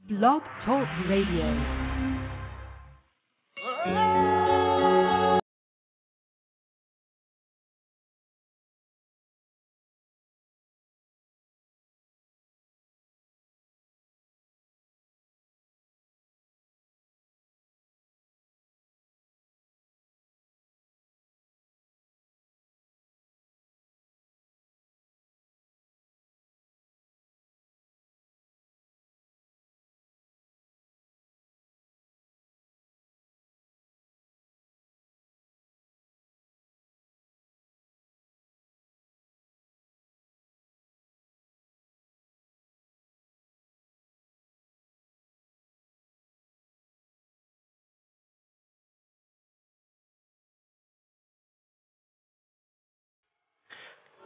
Blog Talk Radio.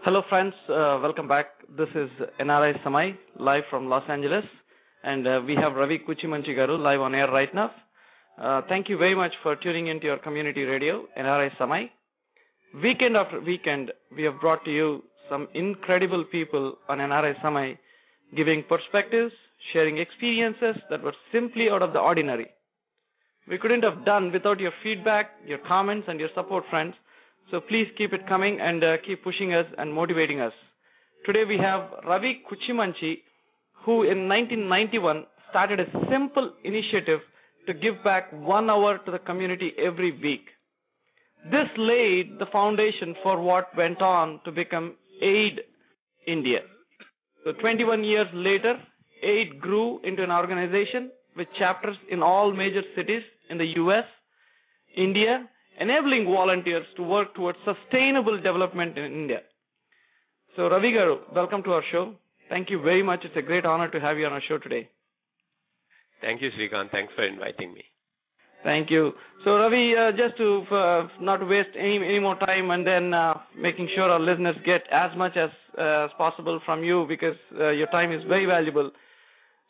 Hello friends, welcome back. This is NRI Samai, live from Los Angeles, and we have Ravi Kuchimanchi garu live on air right now. Thank you very much for tuning into your community radio, NRI Samai. Weekend after weekend, we have brought to you some incredible people on NRI Samai, giving perspectives, sharing experiences that were simply out of the ordinary. We couldn't have done without your feedback, your comments, and your support, friends. So please keep it coming and keep pushing us and motivating us. Today we have Ravi Kuchimanchi, who in 1991 started a simple initiative to give back 1 hour to the community every week. This laid the foundation for what went on to become Aid India. So 21 years later, Aid grew into an organization with chapters in all major cities in the US, India, enabling volunteers to work towards sustainable development in India. So Ravi garu, welcome to our show. Thank you very much. It's a great honor to have you on our show today. Thank you, Srikant. Thanks for inviting me. Thank you. So Ravi, just to not waste any more time, and then making sure our listeners get as much as possible from you, because your time is very valuable.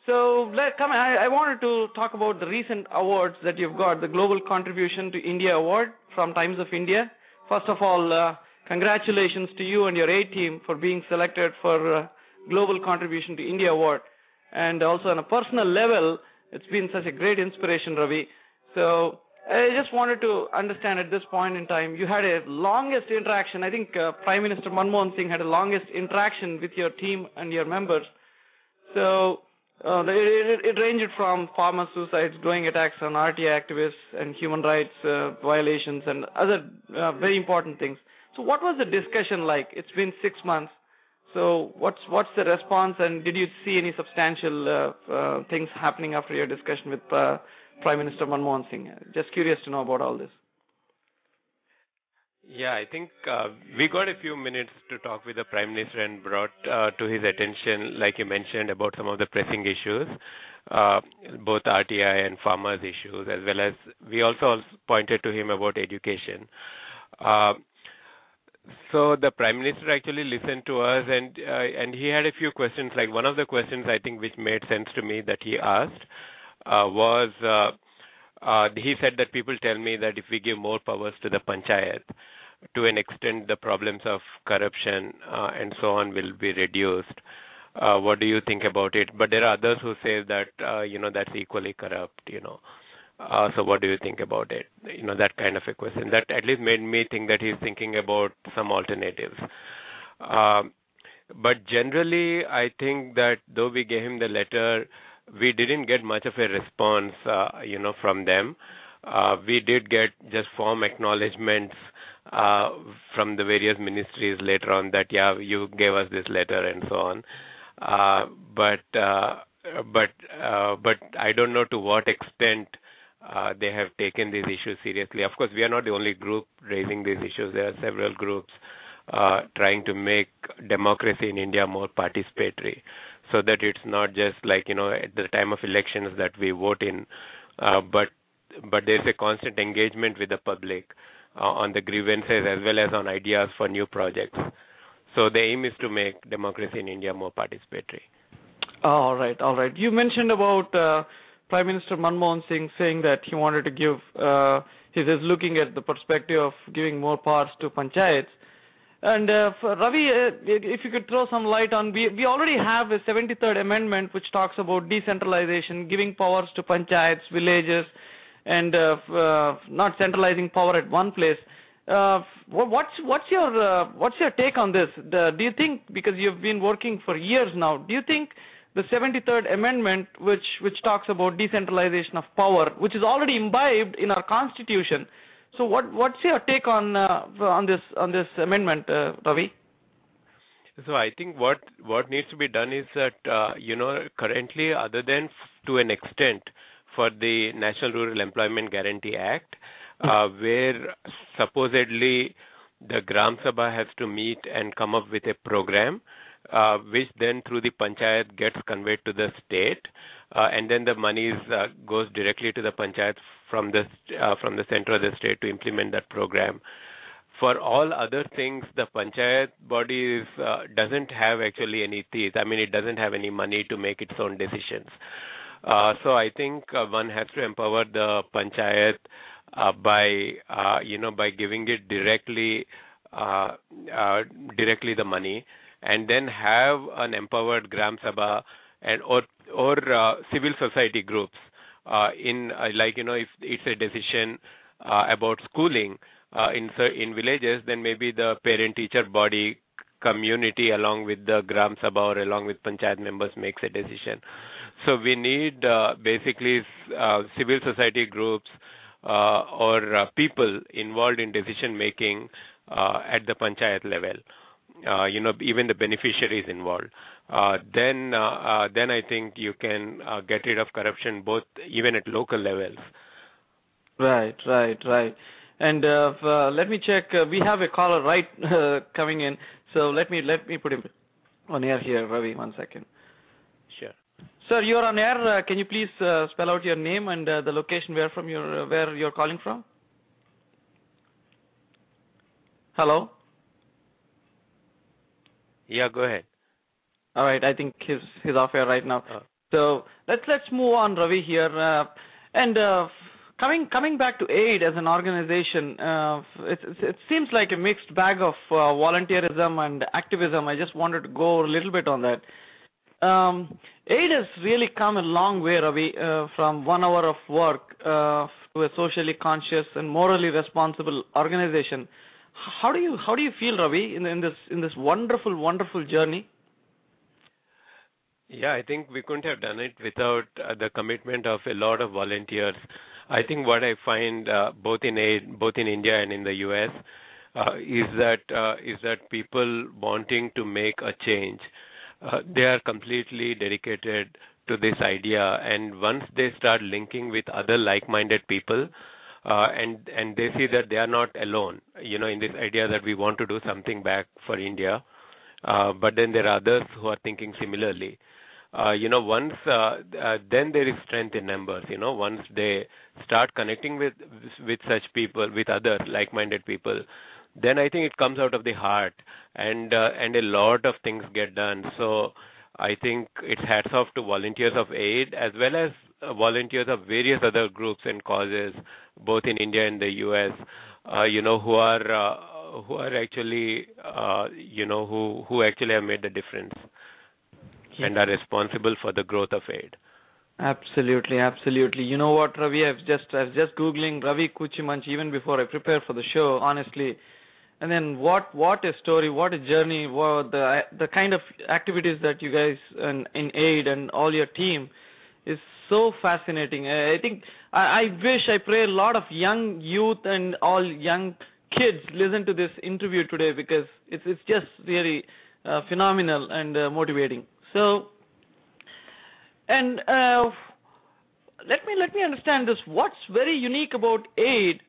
So I wanted to talk about the recent awards that you've got, the Global Contribution to India Award from Times of India. First of all, congratulations to you and your Aid team for being selected for Global Contribution to India Award. And also on a personal level, it's been such a great inspiration, Ravi. So I just wanted to understand at this point in time, you had a longest interaction. I think Prime Minister Manmohan Singh had the longest interaction with your team and your members. So it ranged from farmer suicides, drone attacks on RTI activists, and human rights violations, and other very important things. So what was the discussion like? It's been 6 months. So what's the response, and did you see any substantial things happening after your discussion with Prime Minister Manmohan Singh? Just curious to know about all this. Yeah, I think we got a few minutes to talk with the Prime Minister and brought to his attention, like you mentioned, about some of the pressing issues, both RTI and farmers' issues, as well as we also pointed to him about education. So the Prime Minister actually listened to us, and he had a few questions. Like one of the questions I think which made sense to me that he asked was, he said that people tell me that if we give more powers to the panchayat, to an extent the problems of corruption and so on will be reduced. What do you think about it? But there are others who say that, that's equally corrupt, So what do you think about it? That kind of a question. That at least made me think that he's thinking about some alternatives. But generally, I think that though we gave him the letter, we didn't get much of a response, from them. We did get just form acknowledgements from the various ministries later on that, yeah, you gave us this letter and so on. But I don't know to what extent they have taken these issues seriously. Of course, we are not the only group raising these issues. There are several groups trying to make democracy in India more participatory, so that it's not just like, at the time of elections that we vote in, but there's a constant engagement with the public on the grievances as well as on ideas for new projects. So the aim is to make democracy in India more participatory. All right. You mentioned about Prime Minister Manmohan Singh saying that he wanted to give, he is looking at the perspective of giving more powers to panchayats. And for Ravi, if you could throw some light on, we already have a 73rd Amendment which talks about decentralization, giving powers to panchayats, villages, and not centralizing power at one place. What's your take on this? Do you think, because you've been working for years now, do you think the 73rd Amendment, which talks about decentralization of power, which is already imbibed in our Constitution, so what's your take on this amendment, Ravi? So I think what needs to be done is that currently, other than to an extent for the National Rural Employment Guarantee Act, where supposedly the Gram Sabha has to meet and come up with a program, which then through the panchayat gets conveyed to the state, and then the monies goes directly to the panchayat from the center of the state to implement that program. For all other things, the panchayat body doesn't have actually any teeth. I mean, it doesn't have any money to make its own decisions. So I think one has to empower the panchayat by giving it directly the money, and then have an empowered Gram Sabha and or civil society groups if it's a decision about schooling in villages, then maybe the parent-teacher body community along with the Gram Sabha or along with panchayat members makes a decision. So we need basically civil society groups or people involved in decision making at the panchayat level. Even the beneficiaries involved. Then I think you can get rid of corruption both even at local levels. Right. And let me check. We have a caller coming in. So let me put him on air here, Ravi. 1 second. Sure. Sir, you're on air. Can you please spell out your name and the location where you're calling from? Hello. Yeah, go ahead. All right, I think he's off air right now. So let's move on, Ravi here. Coming back to AID as an organization, it seems like a mixed bag of volunteerism and activism. I just wanted to go a little bit on that. AID has really come a long way, Ravi, from 1 hour of work to a socially conscious and morally responsible organization. How do you feel, Ravi, in this wonderful journey? Yeah, I think we couldn't have done it without the commitment of a lot of volunteers. I think what I find both in India and in the US is that people wanting to make a change, they are completely dedicated to this idea, and once they start linking with other like-minded people, and they see that they are not alone, in this idea that we want to do something back for India, but then there are others who are thinking similarly. Then there is strength in numbers. Once they start connecting with such people, with other like-minded people, then I think it comes out of the heart, and a lot of things get done. So I think it's hats off to volunteers of AID as well as volunteers of various other groups and causes, both in India and the US, who are actually, who actually have made the difference and are responsible for the growth of AID. Absolutely. You know what, Ravi? I was just Googling Ravi Kuchimanchi even before I prepared for the show, honestly. And then what a story, what a journey, what the kind of activities that you guys in AID and all your team is so fascinating. I think I pray a lot of young youth and all young kids listen to this interview today, because it's just really phenomenal and motivating. So, and let me understand this. What's very unique about AID?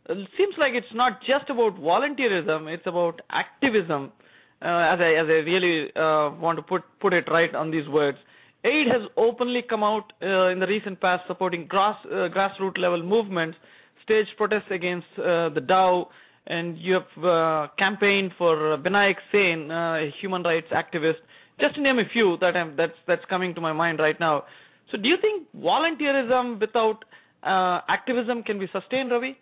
It seems like it's not just about volunteerism; it's about activism. As I really want to put it right on these words, AID has openly come out in the recent past supporting grassroots level movements, staged protests against the Dow, and you have campaigned for Binayak Sen, a human rights activist. Just to name a few that's coming to my mind right now. So do you think volunteerism without activism can be sustained, Ravi?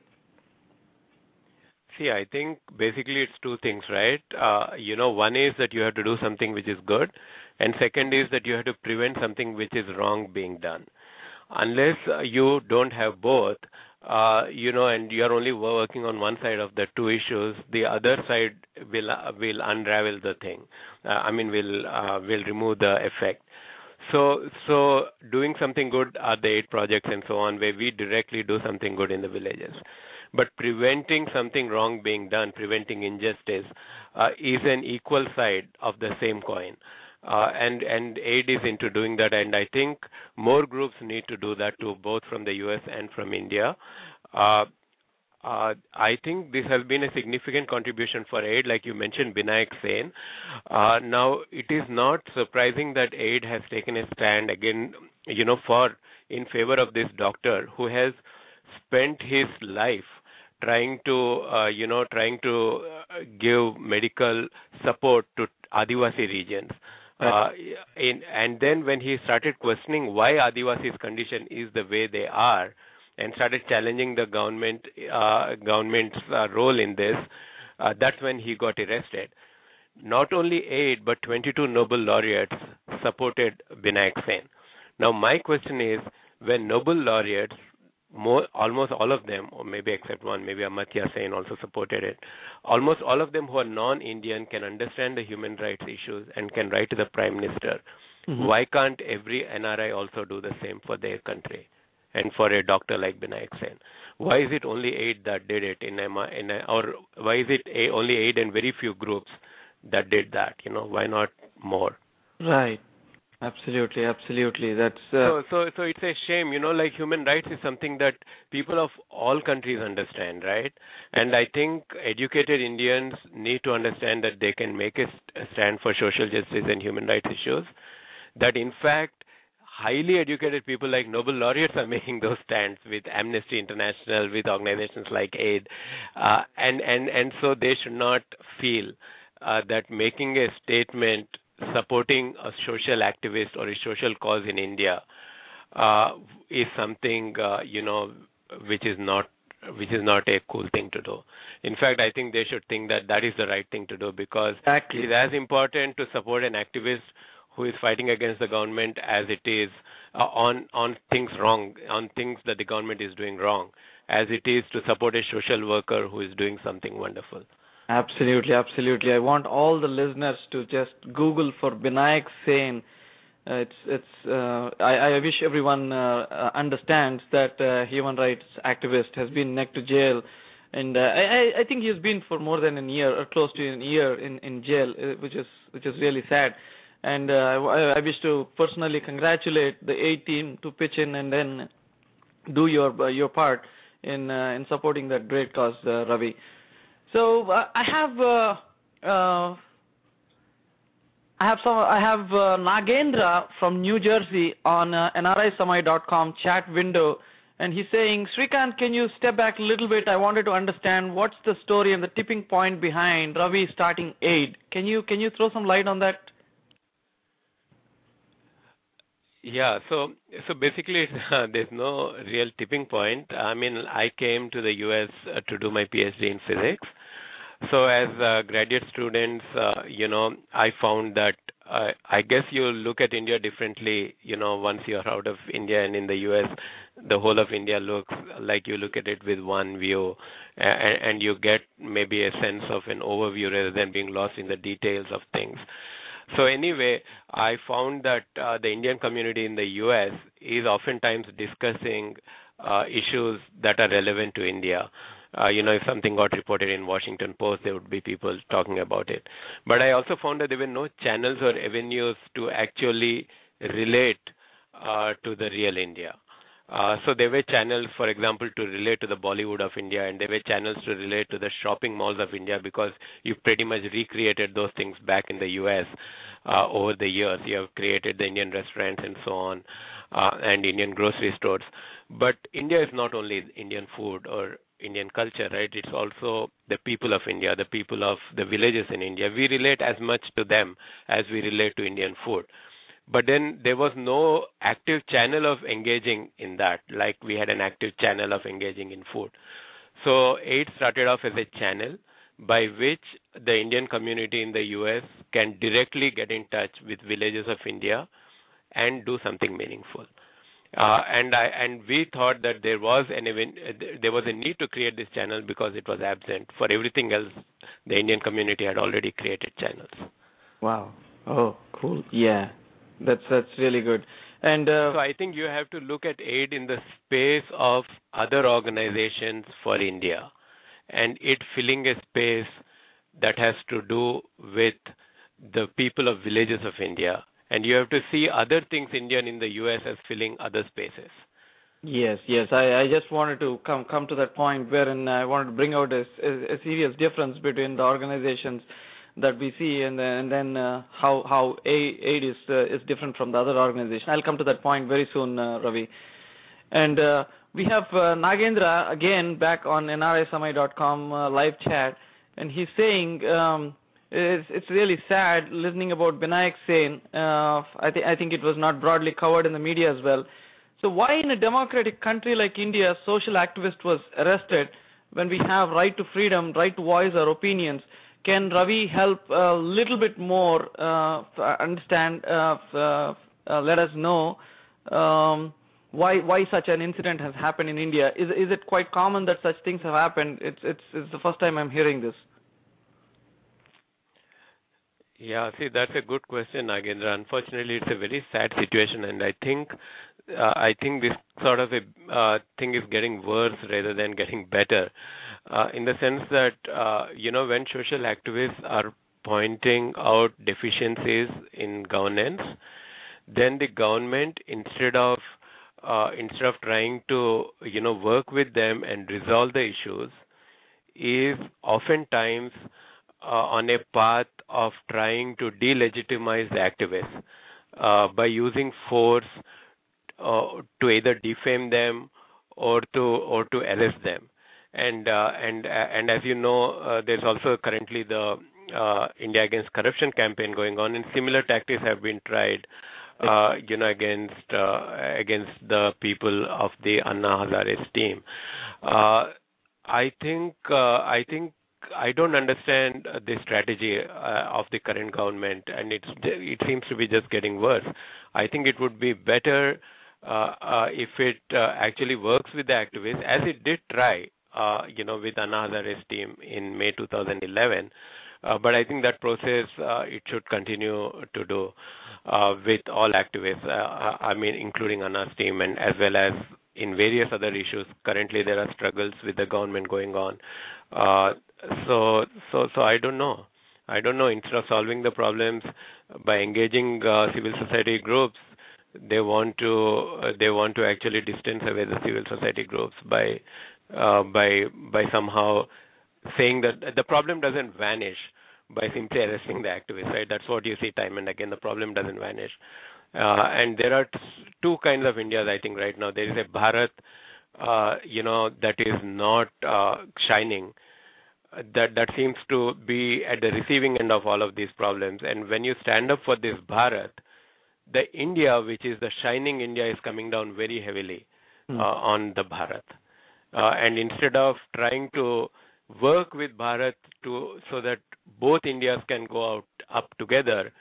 See, I think basically it's two things, right? One is that you have to do something which is good, and second is that you have to prevent something which is wrong being done. Unless you don't have both, and you're only working on one side of the two issues, the other side will unravel the thing. Will remove the effect. So doing something good are the 8 projects and so on, where we directly do something good in the villages. But preventing something wrong being done, preventing injustice, is an equal side of the same coin. And aid is into doing that, and I think more groups need to do that too, both from the US and from India. I think this has been a significant contribution for aid, like you mentioned, Binayak Sen. Now, it is not surprising that aid has taken a stand again, in favor of this doctor who has spent his life trying to give medical support to Adivasi regions. And then when he started questioning why Adivasi's condition is the way they are, and started challenging the government's role in this, that's when he got arrested. Not only 8, but 22 Nobel laureates supported Binayak Sen. Now, my question is, when Nobel laureates, almost all of them, or maybe except one, maybe Amartya Sen also supported it, almost all of them who are non-Indian can understand the human rights issues and can write to the Prime Minister. Mm-hmm. Why can't every NRI also do the same for their country? And for a doctor like Binayak Sen, why is it only 8 that did it or why is it only 8 and very few groups that did that? Why not more? Right. Absolutely. That's so it's a shame. Like human rights is something that people of all countries understand, right? And I think educated Indians need to understand that they can make a stand for social justice and human rights issues. That in fact, highly educated people like Nobel laureates are making those stands with Amnesty International, with organizations like AID, and so they should not feel that making a statement supporting a social activist or a social cause in India is something which is not a cool thing to do. In fact, I think they should think that that is the right thing to do, because exactly. It is as important to support an activist who is fighting against the government as it is on things wrong, on things that the government is doing wrong, as it is to support a social worker who is doing something wonderful. Absolutely. I want all the listeners to just Google for Binayak Sen. I wish everyone understands that human rights activist has been neck to jail, and I think he's been for more than a year or close to a year in jail, which is really sad. And I wish to personally congratulate the A team to pitch in and then do your part in supporting that great cause, Ravi. So I have Nagendra from New Jersey on nrisamai.com chat window, and he's saying, Srikant, can you step back a little bit? I wanted to understand what's the story and the tipping point behind Ravi starting AID. Can you throw some light on that? Yeah, so basically there's no real tipping point. I mean, I came to the US to do my PhD in physics. So as graduate students, I found that I guess you look at India differently, once you're out of India, and in the US, the whole of India looks like you look at it with one view, and you get maybe a sense of an overview rather than being lost in the details of things. So anyway, I found that the Indian community in the US is oftentimes discussing issues that are relevant to India. If something got reported in Washington Post, there would be people talking about it. But I also found that there were no channels or avenues to actually relate to the real India. So there were channels, for example, to relate to the Bollywood of India, and there were channels to relate to the shopping malls of India, because you pretty much recreated those things back in the US over the years. You have created the Indian restaurants and so on, and Indian grocery stores. But India is not only Indian food or Indian culture, right? It's also the people of India, the people of the villages in India. We relate as much to them as we relate to Indian food. But then there was no active channel of engaging in that, like we had an active channel of engaging in food. So aid started off as a channel by which the Indian community in the US can directly get in touch with villages of India and do something meaningful. And we thought that there was a need to create this channel because it was absent. For everything else, the Indian community had already created channels. Wow. Oh, cool. Yeah, that's really good. And so I think you have to look at aid in the space of other organizations for India, and it filling a space that has to do with the people of villages of India. And you have to see other things Indian in the US as filling other spaces. Yes. I just wanted to come to that point wherein I wanted to bring out a serious difference between the organizations that we see and then how aid is different from the other organization. I'll come to that point very soon, Ravi. And we have Nagendra again back on nrisamai.com live chat, and he's saying it's really sad listening about Binayak Sen. I think it was not broadly covered in the media as well. So why in a democratic country like India, social activist was arrested when we have right to freedom, right to voice our opinions? Can Ravi help a little bit more understand, let us know why such an incident has happened in India? Is it quite common that such things have happened? It's the first time I'm hearing this. Yeah, see, that's a good question, Nagendra. Unfortunately, it's a very sad situation, and I think this sort of a thing is getting worse rather than getting better, in the sense that when social activists are pointing out deficiencies in governance, then the government instead of trying to work with them and resolve the issues, is oftentimes on a path of trying to delegitimize the activists by using force to either defame them or to arrest them. And as you know, there's also currently the India Against Corruption campaign going on, and similar tactics have been tried against the people of the Anna Hazare's team. I don't understand the strategy of the current government, and it seems to be just getting worse. I think it would be better if it actually works with the activists, as it did try, with Anna Hazare's team in May 2011. But I think that process it should continue to do with all activists. Including Anna's team, and as well as in various other issues. Currently, there are struggles with the government going on. So I don't know. Instead of solving the problems by engaging civil society groups, they want to actually distance away the civil society groups by somehow saying that the problem doesn't vanish by simply arresting the activists. Right? That's what you see time and again. The problem doesn't vanish. And there are two kinds of Indias, I think, right now. There is a Bharat, that is not shining. That seems to be at the receiving end of all of these problems. And when you stand up for this Bharat, the India, which is the shining India, is coming down very heavily on the Bharat. And instead of trying to work with Bharat so that both Indias can go up together,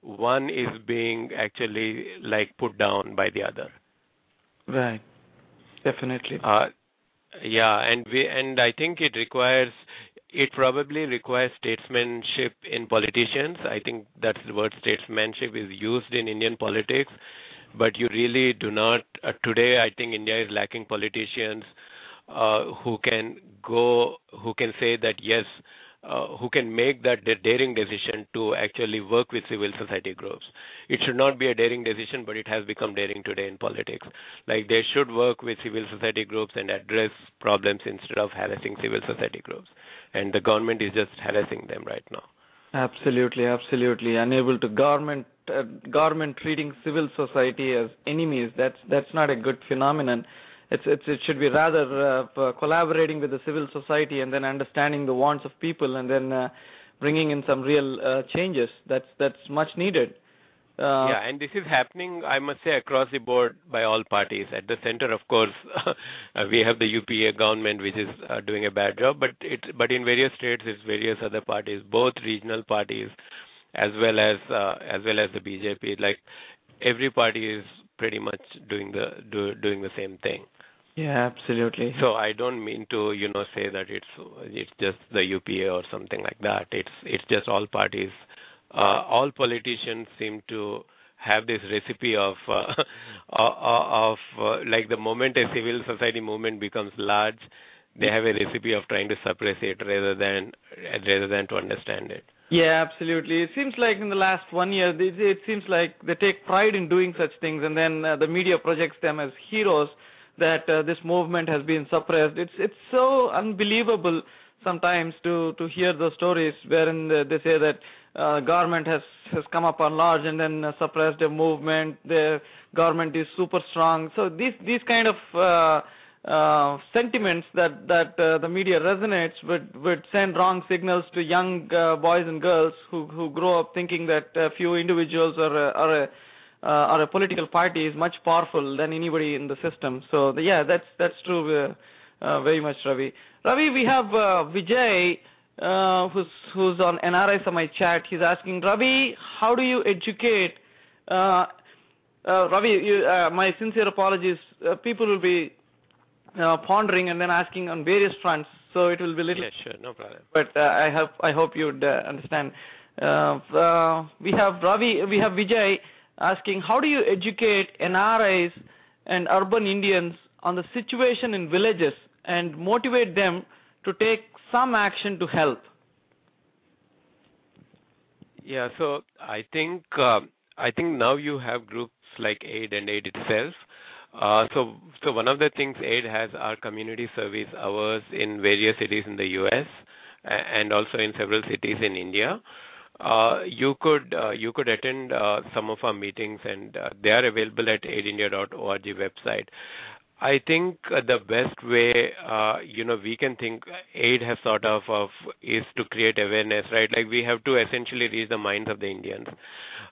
one is being actually put down by the other. Right. Definitely. And I think it probably requires statesmanship in politicians. I think that's the word statesmanship is used in Indian politics, but you really do not. Today, I think India is lacking politicians who can say that yes, who can make that daring decision to actually work with civil society groups. It should not be a daring decision, but it has become daring today in politics. They should work with civil society groups and address problems instead of harassing civil society groups. And the government is just harassing them right now. Absolutely. Unable to government treating civil society as enemies. That's not a good phenomenon. It should be rather collaborating with the civil society and then understanding the wants of people and then bringing in some real changes. That's much needed. Yeah, and this is happening, I must say, across the board by all parties. At the center, of course, we have the UPA government, which is doing a bad job, but in various states, it's various other parties, both regional parties, as well as the BJP. Like every party is pretty much doing the same thing. Yeah, absolutely. So I don't mean to, say that it's just the UPA or something like that. It's just all parties. All politicians seem to have this recipe of like the moment a civil society movement becomes large, they have a recipe of trying to suppress it rather than to understand it. Yeah, absolutely. It seems like in the last 1 year, it seems like they take pride in doing such things, and then the media projects them as heroes that this movement has been suppressed. It's so unbelievable sometimes to hear those stories wherein they say that government has come up on large and then suppressed a movement. The government is super strong. So these kind of sentiments that the media resonates would send wrong signals to young boys and girls who grow up thinking that a few individuals or a political party is much powerful than anybody in the system. So yeah, that's true very much, Ravi. Ravi, we have Vijay who's on NRI Samay chat. He's asking, Ravi, how do you educate? Ravi, my sincere apologies. People will be pondering and then asking on various fronts, so it will be little. Yeah, sure, no problem. But I hope you'd understand. We have Vijay asking, how do you educate NRIs and urban Indians on the situation in villages and motivate them to take some action to help? Yeah, so I think now you have groups like AID and AID itself. So one of the things AID has are community service hours in various cities in the US and also in several cities in India. You could attend some of our meetings, and they are available at aidindia.org website. I think the best way, we can think AID has sort of is to create awareness, right? Like we have to essentially reach the minds of the Indians,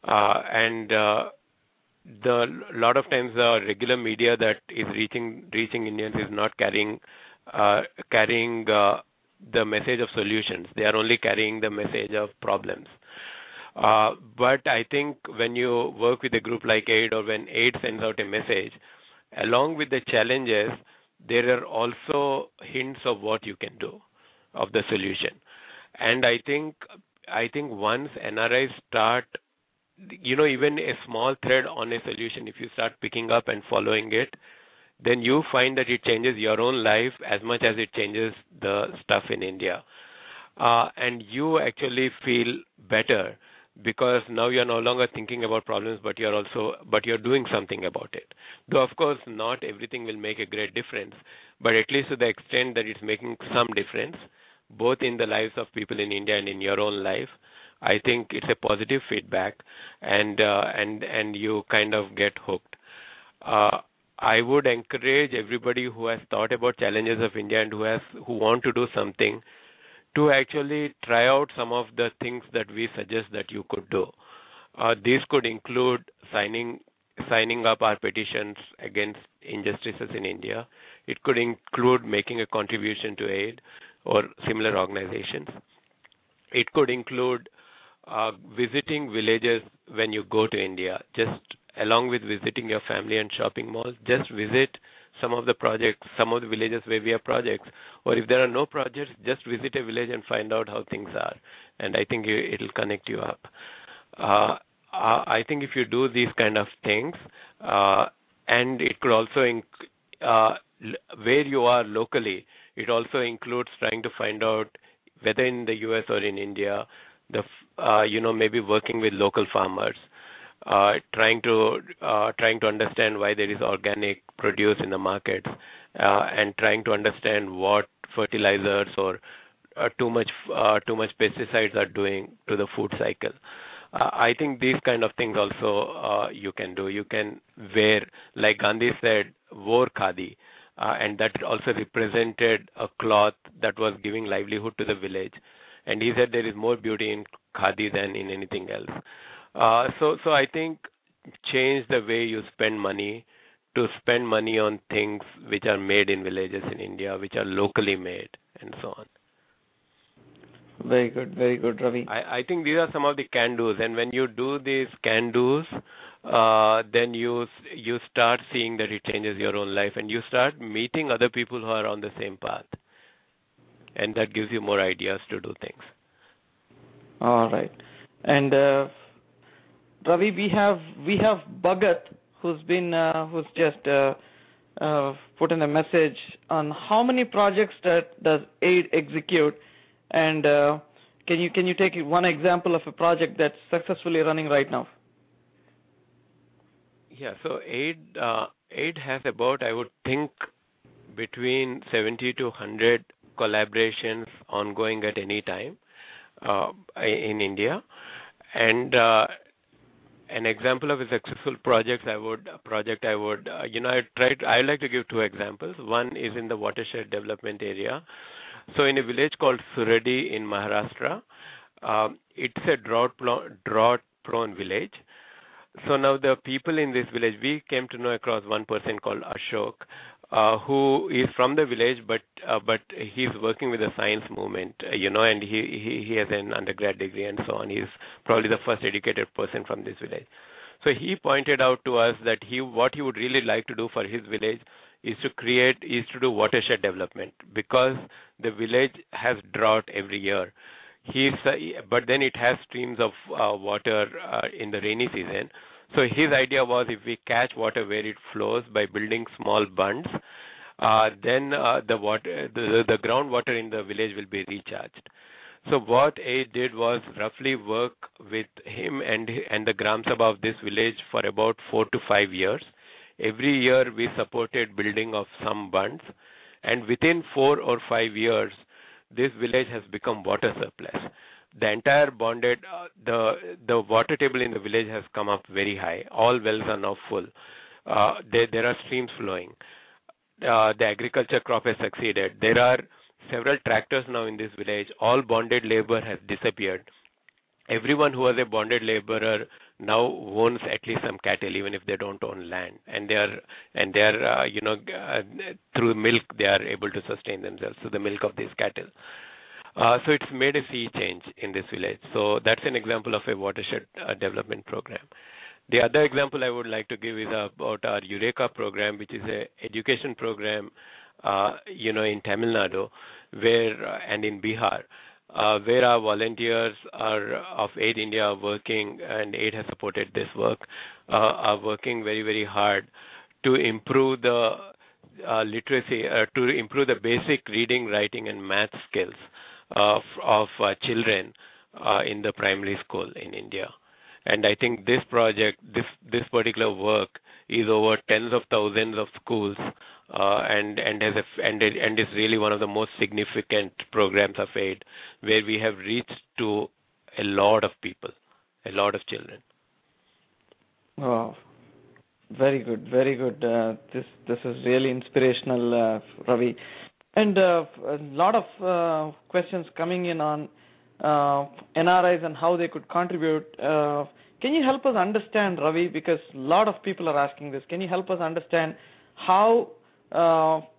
and the lot of times the regular media that is reaching Indians is not carrying the message of solutions. They are only carrying the message of problems. But I think when you work with a group like AID, or when AID sends out a message, along with the challenges, there are also hints of what you can do, of the solution. And I think once NRIs start, even a small thread on a solution, if you start picking up and following it, then you find that it changes your own life as much as it changes the stuff in India. And you actually feel better, because now you're no longer thinking about problems, but you're doing something about it. Though, of course, not everything will make a great difference, but at least to the extent that it's making some difference, both in the lives of people in India and in your own life, I think it's a positive feedback, and you kind of get hooked. I would encourage everybody who has thought about challenges of India and who want to do something to actually try out some of the things that we suggest that you could do. These could include signing up our petitions against injustices in India. It could include making a contribution to AID or similar organizations. It could include visiting villages when you go to India. Just along with visiting your family and shopping malls, just visit some of the projects, some of the villages where we have projects. Or if there are no projects, just visit a village and find out how things are. And I think it'll connect you up. I think if you do these kind of things, and it could also, where you are locally, it also includes trying to find out whether in the US or in India, maybe working with local farmers, trying to understand why there is organic produce in the markets, and trying to understand what fertilizers or too much pesticides are doing to the food cycle. I think these kind of things also you can do. You can wear, like Gandhi said, wore khadi, and that also represented a cloth that was giving livelihood to the village. And he said there is more beauty in khadi than in anything else. So I think change the way you spend money to spend money on things which are made in villages in India, which are locally made, and so on. Very good, Ravi. I think these are some of the can-dos, and when you do these can-dos, then you start seeing that it changes your own life, and you start meeting other people who are on the same path, and that gives you more ideas to do things. All right, and Ravi, we have Bhagat who's just put in a message on how many projects does AID execute. And can you take one example of a project that's successfully running right now? Yeah, so AID has about, I would think, between 70 to 100 collaborations ongoing at any time in India. And an example of a successful project I would like to give two examples. One is in the watershed development area. So in a village called Suradi in Maharashtra, it's a drought-prone village. So now the people in this village, we came to know across one person called Ashok, who is from the village, but he's working with the science movement, and he has an undergrad degree and so on. He's probably the first educated person from this village. So he pointed out to us that what he would really like to do for his village is to do watershed development, because the village has drought every year. But then it has streams of water in the rainy season. So his idea was, if we catch water where it flows by building small bunds, then the groundwater in the village will be recharged. So what AID did was roughly work with him and the Gram Sabha of this village for about 4 to 5 years. Every year we supported building of some bunds, and within 4 or 5 years, this village has become water surplus. The entire bonded, the water table in the village has come up very high. All wells are now full. There are streams flowing. The agriculture crop has succeeded. There are several tractors now in this village. All bonded labor has disappeared. Everyone who was a bonded laborer now owns at least some cattle, even if they don't own land, and they are through milk they are able to sustain themselves through the milk of these cattle. So it's made a sea change in this village. So that's an example of a watershed development program. The other example I would like to give is about our Eureka program, which is a education program, in Tamil Nadu, and in Bihar, where our volunteers of AID India are working, and AID has supported this work, are working very, very hard to improve the literacy, to improve the basic reading, writing, and math skills of children in the primary school in India. And I think this project, this particular work, is over tens of thousands of schools, and is really one of the most significant programs of AID, where we have reached to a lot of people, a lot of children. Wow, very good, very good. This is really inspirational, Ravi. And a lot of questions coming in on NRIs and how they could contribute. Can you help us understand, Ravi, because a lot of people are asking this, can you help us understand how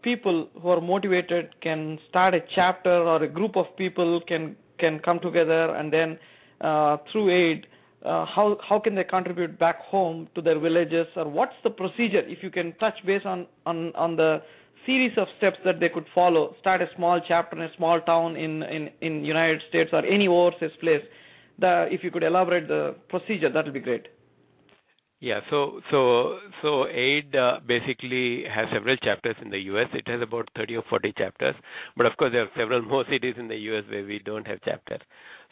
people who are motivated can start a chapter, or a group of people can come together, and then through AID, how can they contribute back home to their villages, or what's the procedure? If you can touch base on the series of steps that they could follow, start a small chapter in a small town in United States or any overseas place. If you could elaborate the procedure, that would be great. Yeah, so AID basically has several chapters in the US. It has about 30 or 40 chapters, but of course there are several more cities in the US where we don't have chapters.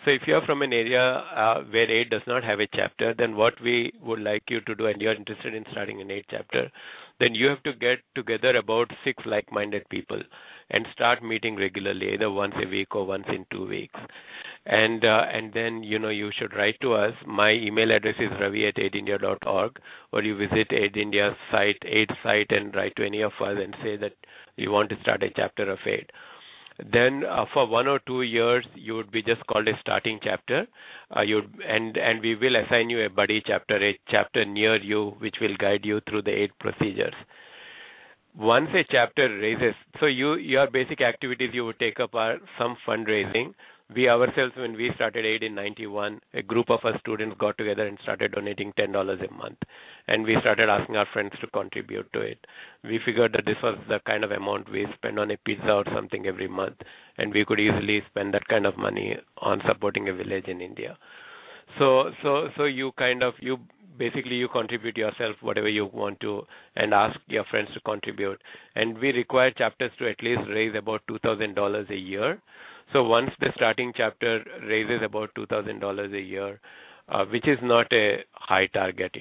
So if you are from an area where AID does not have a chapter, then what we would like you to do, and you are interested in starting an AID chapter, then you have to get together about 6 like-minded people and start meeting regularly, either once a week or once in 2 weeks. And then, you should write to us. My email address is ravi@aidindia.org, or you visit AID India's site, AID site, and write to any of us and say that you want to start a chapter of AID. Then for 1 or 2 years, you would be just called a starting chapter. And we will assign you a buddy chapter, a chapter near you, which will guide you through the aid procedures. Once a chapter raises, so your basic activities you would take up are some fundraising. We ourselves, when we started aid in 91, a group of us students got together and started donating $10 a month. And we started asking our friends to contribute to it. We figured that this was the kind of amount we spend on a pizza or something every month. And we could easily spend that kind of money on supporting a village in India. So you basically you contribute yourself whatever you want to and ask your friends to contribute. And we require chapters to at least raise about $2,000 a year. So once the starting chapter raises about $2,000 a year, which is not a high target,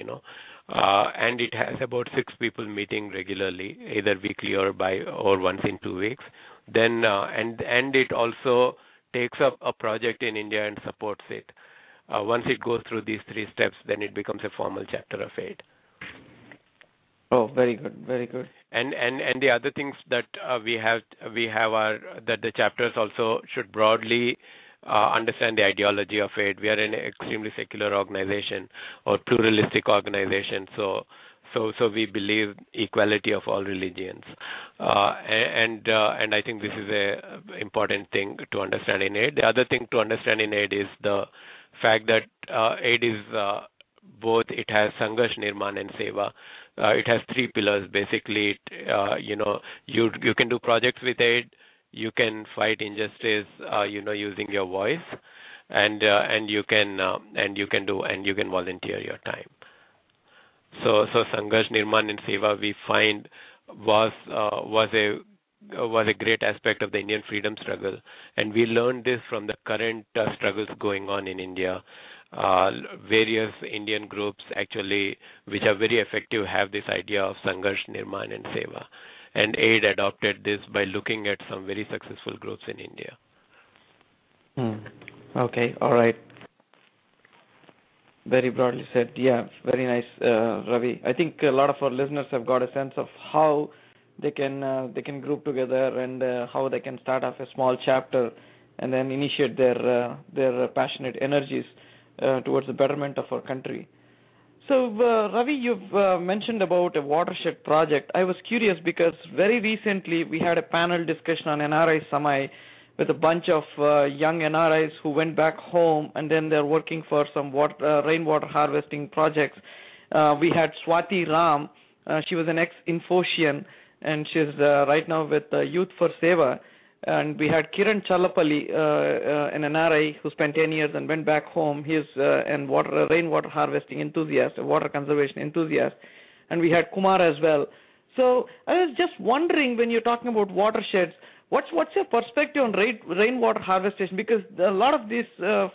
and it has about 6 people meeting regularly, either weekly or once in 2 weeks, then and it also takes up a project in India and supports it. Once it goes through these 3 steps, then it becomes a formal chapter of aid. Oh, very good, very good. And the other things that we have are that the chapters also should broadly understand the ideology of aid. We are an extremely secular organization or pluralistic organization, so we believe equality of all religions, and I think this is a important thing to understand in aid. The other thing to understand in aid is the fact that aid is both. It has Sangharsh, Nirman, and Seva. It has 3 pillars basically. You can do projects with aid. You can fight injustice, using your voice, and you can volunteer your time. So Sangharsh, Nirman, and Seva we find was a great aspect of the Indian freedom struggle, and we learned this from the current struggles going on in India. Various Indian groups actually, which are very effective, have this idea of Sangharsh, Nirman, and Seva. And aid adopted this by looking at some very successful groups in India. Okay, all right. Very broadly said. Yeah, very nice, Ravi. I think a lot of our listeners have got a sense of how they can group together and how they can start off a small chapter and then initiate their passionate energies towards the betterment of our country. So, Ravi, you've mentioned about a watershed project. I was curious because very recently we had a panel discussion on NRI Samai with a bunch of young NRIs who went back home and then they're working for some rainwater harvesting projects. We had Swati Ram. She was an ex-Infosian and she's right now with Youth for Seva. And we had Kiran Challapalli, an NRI who spent 10 years and went back home. He's a rainwater harvesting enthusiast, a water conservation enthusiast. And we had Kumar as well. So I was just wondering, when you're talking about watersheds, what's your perspective on rainwater harvestation? Because a lot of these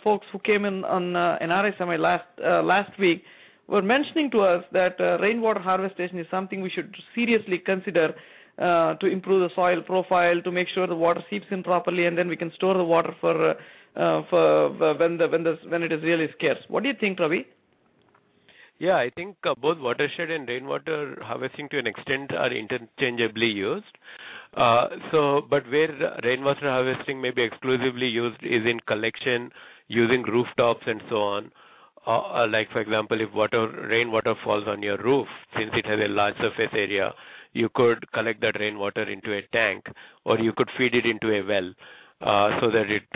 folks who came in on NRI Summit last week were mentioning to us that rainwater harvestation is something we should seriously consider to improve the soil profile, to make sure the water seeps in properly, and then we can store the water for when it is really scarce. What do you think, Ravi? Yeah, I think both watershed and rainwater harvesting to an extent are interchangeably used. But where rainwater harvesting may be exclusively used is in collection, using rooftops and so on. Like, for example, if rainwater falls on your roof, since it has a large surface area, you could collect that rainwater into a tank, or you could feed it into a well, so that it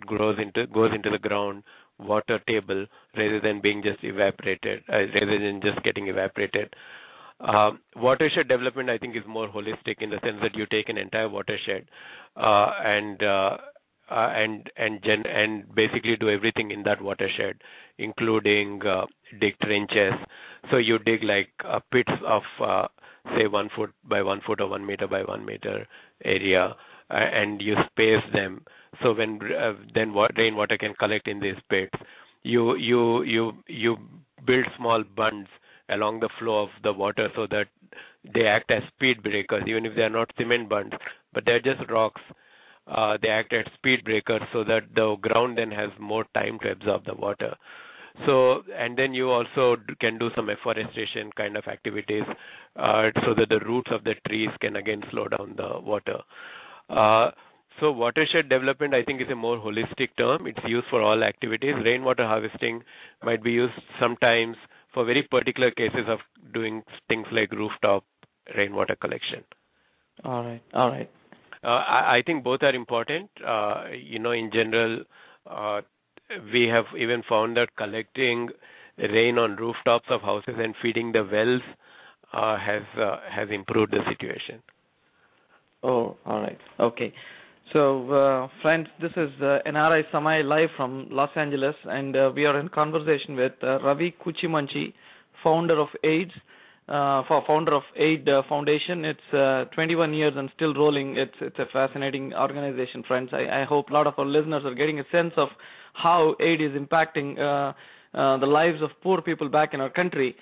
goes into the ground water table rather than being just evaporated, rather than just getting evaporated. Watershed development, I think, is more holistic in the sense that you take an entire watershed and basically do everything in that watershed, including dig trenches. So you dig like pits of say 1 foot by 1 foot or 1 meter by 1 meter area, and you space them. So when rainwater can collect in these pits, you build small bunds along the flow of the water so that they act as speed breakers, even if they are not cement bunds, but they're just rocks. They act as speed breakers so that the ground then has more time to absorb the water. So, and then you also can do some afforestation kind of activities so that the roots of the trees can again slow down the water. So watershed development, I think, is a more holistic term. It's used for all activities. Rainwater harvesting might be used sometimes for very particular cases of doing things like rooftop rainwater collection. All right. All right. I think both are important. In general, we have even found that collecting rain on rooftops of houses and feeding the wells has improved the situation. Oh, all right. Okay. So, friends, this is NRI Samay live from Los Angeles, and we are in conversation with Ravi Kuchimanchi, founder of AIDS. Founder of Aid Foundation. It's 21 years and still rolling. It's a fascinating organization, friends. I hope a lot of our listeners are getting a sense of how aid is impacting the lives of poor people back in our country.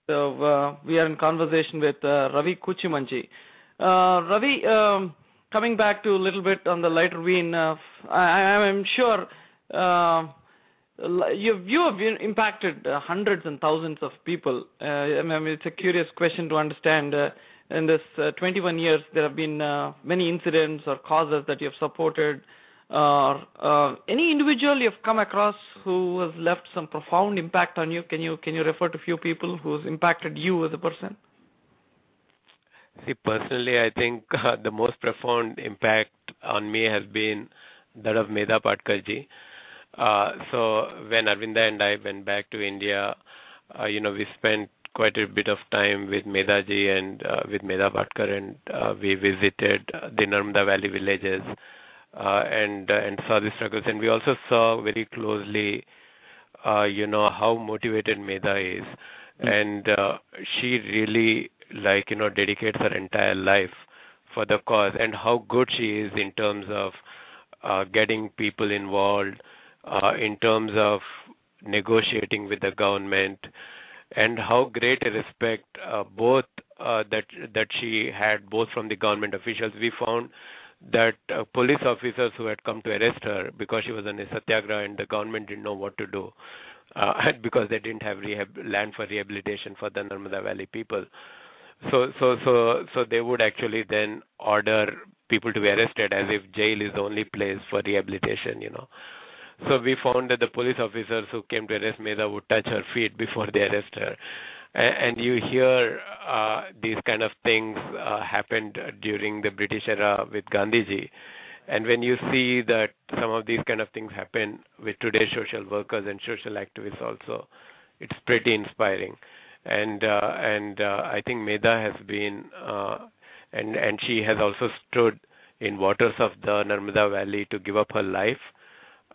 So we are in conversation with Ravi Kuchimanchi. Ravi, coming back to a little bit on the lighter vein, I'm sure you have impacted hundreds and thousands of people. It's a curious question to understand. In this 21 years, there have been many incidents or causes that you have supported. Any individual you have come across who has left some profound impact on you? Can you refer to a few people who's impacted you as a person? See, personally, I think the most profound impact on me has been that of Medha Patkarji. So when Aravinda and I went back to India, we spent quite a bit of time with Medhaji and with Medha Patkar, and we visited the Narmada Valley villages and saw the struggles. And we also saw very closely, how motivated Medha is. And she really, dedicates her entire life for the cause, and how good she is in terms of getting people involved, in terms of negotiating with the government, and how great a respect both that she had both from the government officials. We found that police officers who had come to arrest her because she was on a satyagraha and the government didn't know what to do because they didn't have land for rehabilitation for the Narmada Valley people. So they would actually then order people to be arrested as if jail is the only place for rehabilitation, So we found that the police officers who came to arrest Medha would touch her feet before they arrest her. And you hear these kind of things happened during the British era with Gandhiji. And when you see that some of these kind of things happen with today's social workers and social activists also, it's pretty inspiring. And I think Medha has been, and she has also stood in waters of the Narmada Valley to give up her life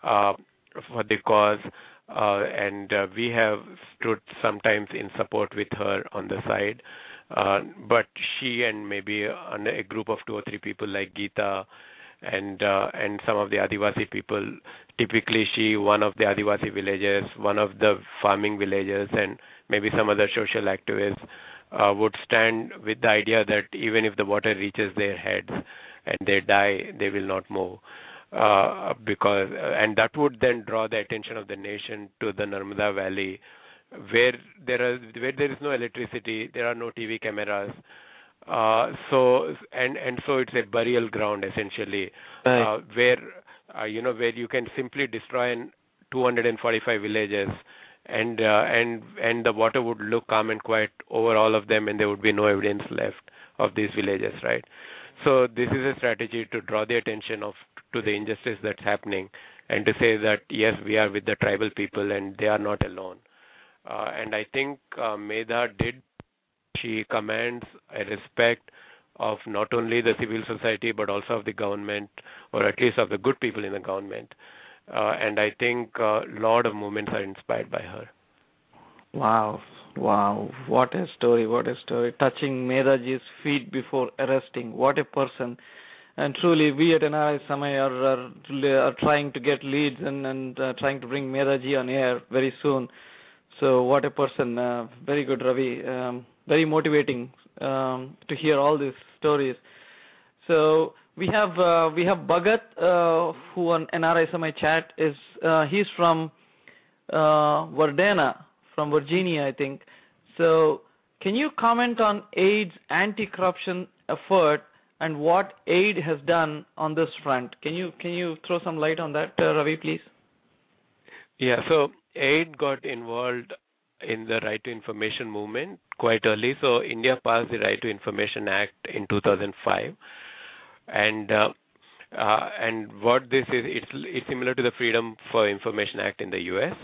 for the cause, and we have stood sometimes in support with her on the side. But she and maybe a group of 2 or 3 people like Geeta and some of the Adivasi people, typically one of the Adivasi villages, one of the farming villages, and maybe some other social activists would stand with the idea that even if the water reaches their heads and they die, they will not move. And that would then draw the attention of the nation to the Narmada Valley, where there is no electricity, there are no TV cameras, so it's a burial ground essentially, right. Where you can simply destroy 245 villages, and the water would look calm and quiet over all of them, and there would be no evidence left of these villages, right? So this is a strategy to draw the attention to the injustice that's happening, and to say that yes, we are with the tribal people and they are not alone. And I think Medha she commands a respect of not only the civil society but also of the government, or at least of the good people in the government. And I think a lot of movements are inspired by her. Wow, what a story. Touching Medhaji's feet before arresting. What a person. And truly, we at NRI Samay are trying to get leads and trying to bring Medhaji on air very soon. So what a person. Very good, Ravi. Very motivating to hear all these stories. So we have Bhagat, who on NRI Samay chat is he's from Verdana, from Virginia, I think. So can you comment on AIDS anti-corruption effort and what aid has done on this front. Can you throw some light on that, Ravi, please? Yeah, so aid got involved in the Right to Information movement quite early. So India passed the Right to Information Act in 2005, and what this is, it's similar to the Freedom for Information Act in the U.S.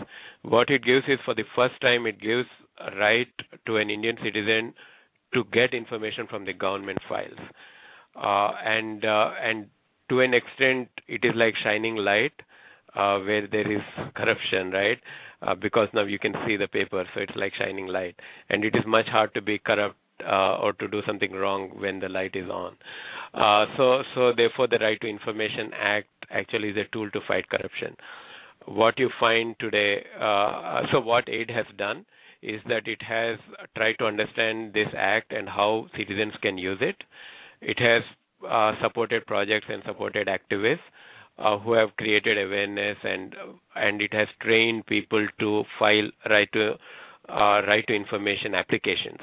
What it gives is, for the first time, it gives a right to an Indian citizen to get information from the government files, and to an extent, it is like shining light where there is corruption, right? Because now you can see the paper, so it's like shining light, and it is much hard to be corrupt or to do something wrong when the light is on. So therefore, the Right to Information Act actually is a tool to fight corruption. What you find today, so what AID has done is that it has tried to understand this act and how citizens can use it. It has supported projects and supported activists who have created awareness, and it has trained people to file right to information applications.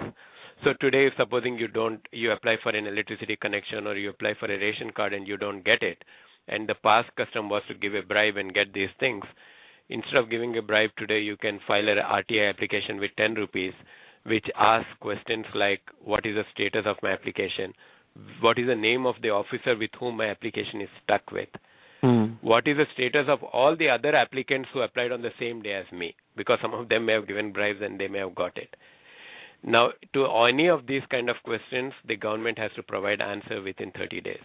So today, supposing you apply for an electricity connection or you apply for a ration card and you don't get it, and the past custom was to give a bribe and get these things. Instead of giving a bribe today, you can file an RTI application with 10 rupees, which asks questions like, what is the status of my application? What is the name of the officer with whom my application is stuck with? What is the status of all the other applicants who applied on the same day as me? Because some of them may have given bribes and they may have got it. Now, to any of these kind of questions, the government has to provide answer within 30 days.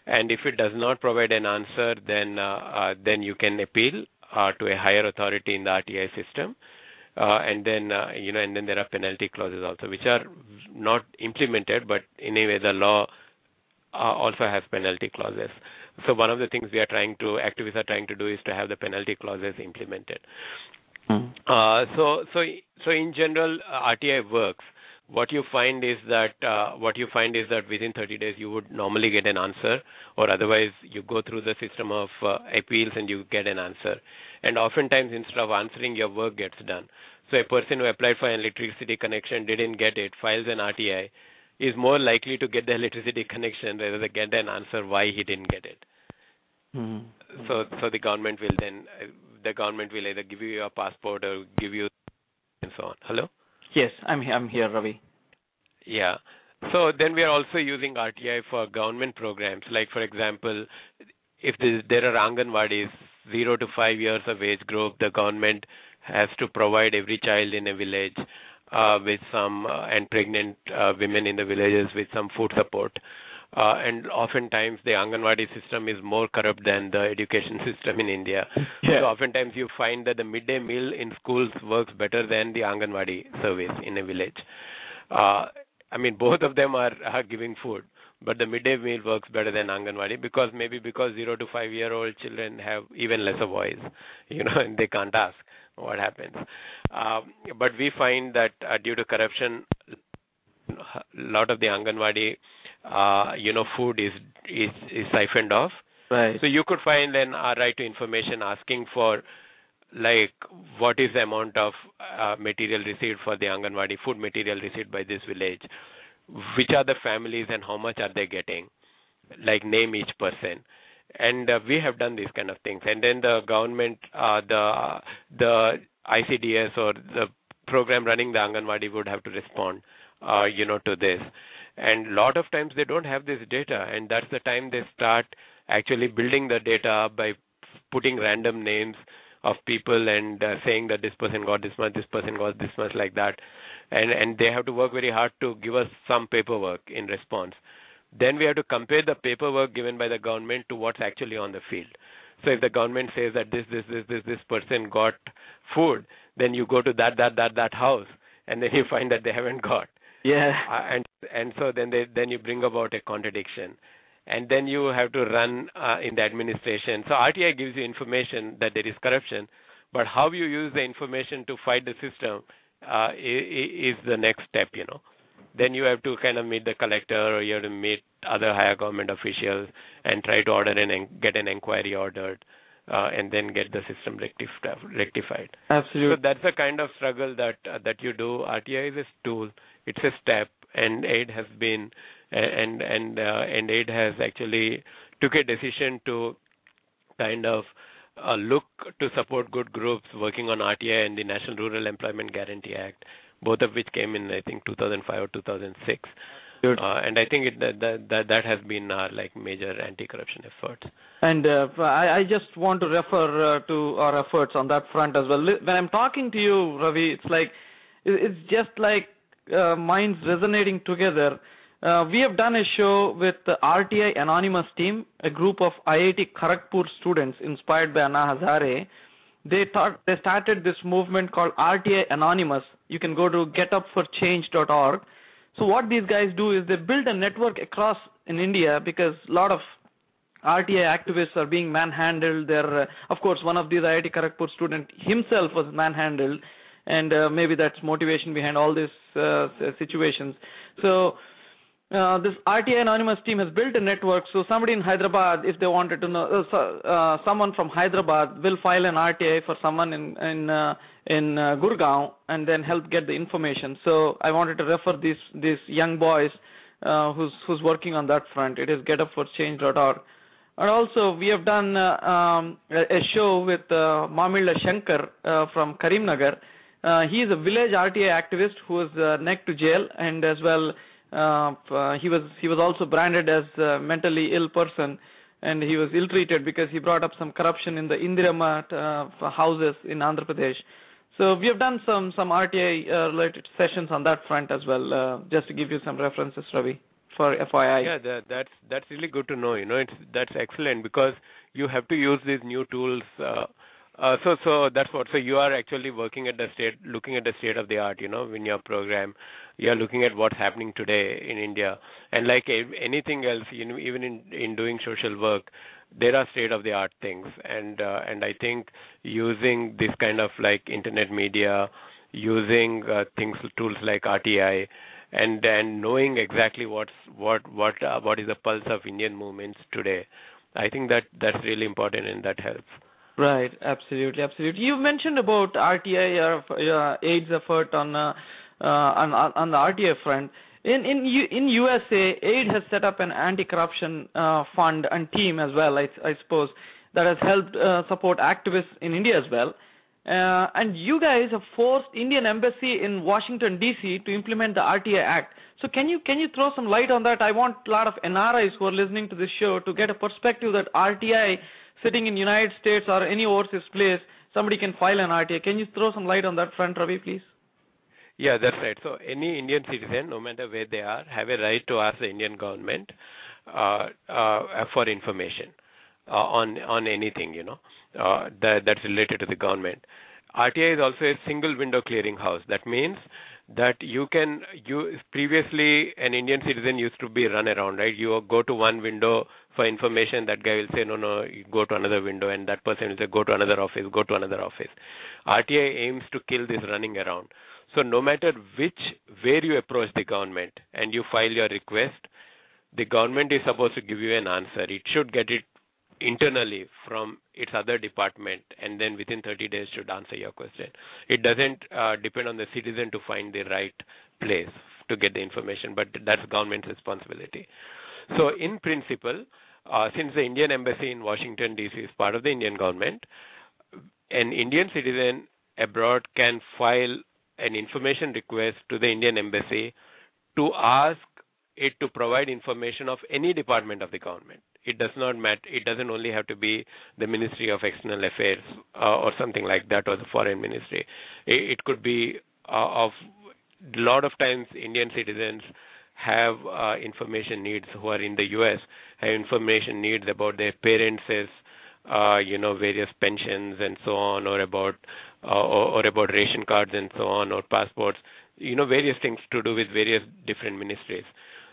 And if it does not provide an answer, then you can appeal to a higher authority in the RTI system. And then there are penalty clauses also, which are not implemented, but anyway, the law also has penalty clauses. So one of the things activists are trying to do is to have the penalty clauses implemented. So in general, RTI works. What you find is that within 30 days you would normally get an answer, or otherwise you go through the system of appeals and you get an answer. And oftentimes, instead of answering, your work gets done. So a person who applied for an electricity connection, didn't get it, files an RTI, is more likely to get the electricity connection rather than get an answer why he didn't get it. So the government will either give you your passport or give you and so on. Hello? Yes, I'm here, Ravi. Yeah. So then we are also using RTI for government programs. Like, for example, if there are Anganwadis, 0 to 5 years of age group, the government has to provide every child in a village with some, and pregnant women in the villages with some food support. And oftentimes the Anganwadi system is more corrupt than the education system in India. Yeah. So oftentimes you find that the midday meal in schools works better than the Anganwadi service in a village. Both of them are giving food, but the midday meal works better than Anganwadi because 0 to 5 year old children have even lesser voice, and they can't ask what happens. But we find that due to corruption, a lot of the Anganwadi food is siphoned off. Right. So you could find then a right to information asking for, like, what is the amount of material received for the Anganwadi, food material received by this village, which are the families and how much are they getting, like name each person. And we have done these kind of things. And then the government, the ICDS or the program running the Anganwadi would have to respond to this. And a lot of times they don't have this data, and that's the time they start actually building the data up by putting random names of people and saying that this person got this much, this person got this much, like that. And they have to work very hard to give us some paperwork in response. Then we have to compare the paperwork given by the government to what's actually on the field. So if the government says that this person got food, then you go to that house, and then you find that they haven't got. Yeah. And so then you bring about a contradiction, and then you have to run in the administration. So RTI gives you information that there is corruption, but how you use the information to fight the system is the next step. Then you have to kind of meet the collector, or you have to meet other higher government officials and try to order and get an inquiry ordered, and then get the system rectified. Absolutely. So that's the kind of struggle that you do. RTI is a tool. It's a step, and aid has been and aid has actually took a decision to kind of look to support good groups working on RTI and the National Rural Employment Guarantee Act, both of which came in, I think, 2005 or 2006. And I think that has been our major anti-corruption efforts. And I just want to refer to our efforts on that front as well. When I'm talking to you, Ravi, it's just like minds resonating together. We have done a show with the RTI Anonymous team, a group of IIT Kharagpur students inspired by Anna Hazare. They started this movement called RTI Anonymous. You can go to getupforchange.org. So what these guys do is they build a network across in India because a lot of RTI activists are being manhandled. Of course, one of these IIT Kharagpur students himself was manhandled, and maybe that's motivation behind all these situations. So this RTI Anonymous team has built a network. So somebody in Hyderabad, if they wanted to know, someone from Hyderabad will file an RTI for someone in Gurgaon and then help get the information. So I wanted to refer these young boys who's working on that front. It is getupforchange.org. And also we have done a show with Mamilla Shankar from Karimnagar. He is a village RTI activist who was neck to jail, and as well he was also branded as a mentally ill person, and he was ill-treated because he brought up some corruption in the Indirama houses in Andhra Pradesh. So we have done some RTI related sessions on that front as well, just to give you some references, Ravi, for FYI. Yeah, that's really good to know. That's excellent because you have to use these new tools. So that's what. So you are actually looking at the state of the art. In your program, you are looking at what's happening today in India, and like anything else, even in doing social work, there are state of the art things, and I think using this kind of internet media, using tools like RTI, and knowing exactly what is the pulse of Indian movements today, I think that's really important and that helps. Right, absolutely. You mentioned about RTI, AIDS effort on the RTI front. In USA, aid has set up an anti-corruption fund and team as well, I suppose, that has helped support activists in India as well. And you guys have forced Indian Embassy in Washington, D.C. to implement the RTI Act. So can you throw some light on that? I want a lot of NRIs who are listening to this show to get a perspective that RTI sitting in United States or any overseas place, somebody can file an RTI. Can you throw some light on that front, Ravi, please? Yeah, that's right. So any Indian citizen, no matter where they are, have a right to ask the Indian government for information on anything, that's related to the government. RTI is also a single window clearing house. That means that previously an Indian citizen used to be run around, right? You go to one window for information, that guy will say, no, you go to another window, and that person will say, go to another office. RTI aims to kill this running around. So no matter where you approach the government and you file your request, the government is supposed to give you an answer. It should get it internally from its other department, and then within 30 days should answer your question. It doesn't depend on the citizen to find the right place to get the information, but that's government's responsibility. So in principle, since the Indian Embassy in Washington, D.C. is part of the Indian government, an Indian citizen abroad can file an information request to the Indian Embassy to ask it to provide information of any department of the government. It does not matter. It doesn't only have to be the Ministry of External Affairs or something like that, or the Foreign Ministry. It could be of a lot of times Indian citizens have information needs who are in the U.S., have information needs about their parents' various pensions and so on, or about ration cards and so on, or passports, various things to do with various different ministries.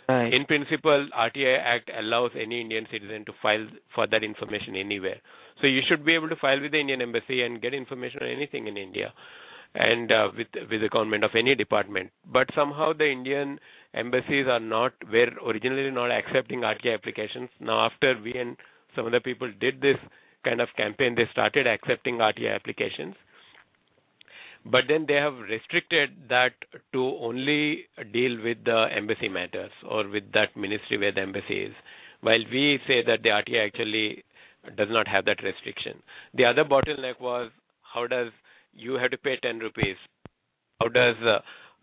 Right. In principle, RTI Act allows any Indian citizen to file for that information anywhere. So you should be able to file with the Indian Embassy and get information on anything in India, and with the government of any department. But somehow the Indian embassies were originally not accepting RTI applications. Now after we and some other people did this kind of campaign, they started accepting RTI applications. But then they have restricted that to only deal with the embassy matters or with that ministry where the embassy is, while we say that the RTI actually does not have that restriction. The other bottleneck was, how does you have to pay 10 rupees? How does,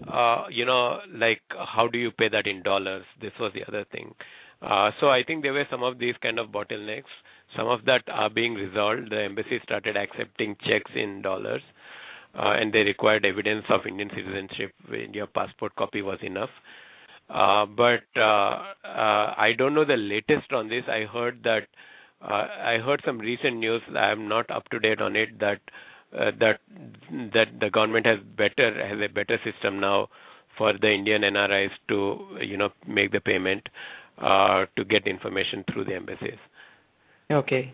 how do you pay that in dollars? This was the other thing. So I think there were some of these kind of bottlenecks. Some of that are being resolved. The embassy started accepting checks in dollars, and they required evidence of Indian citizenship. Your passport copy was enough. But I don't know the latest on this. I heard some recent news. I am not up to date on it. That the government has a better system now for the Indian NRIs to make the payment to get information through the embassies. Okay.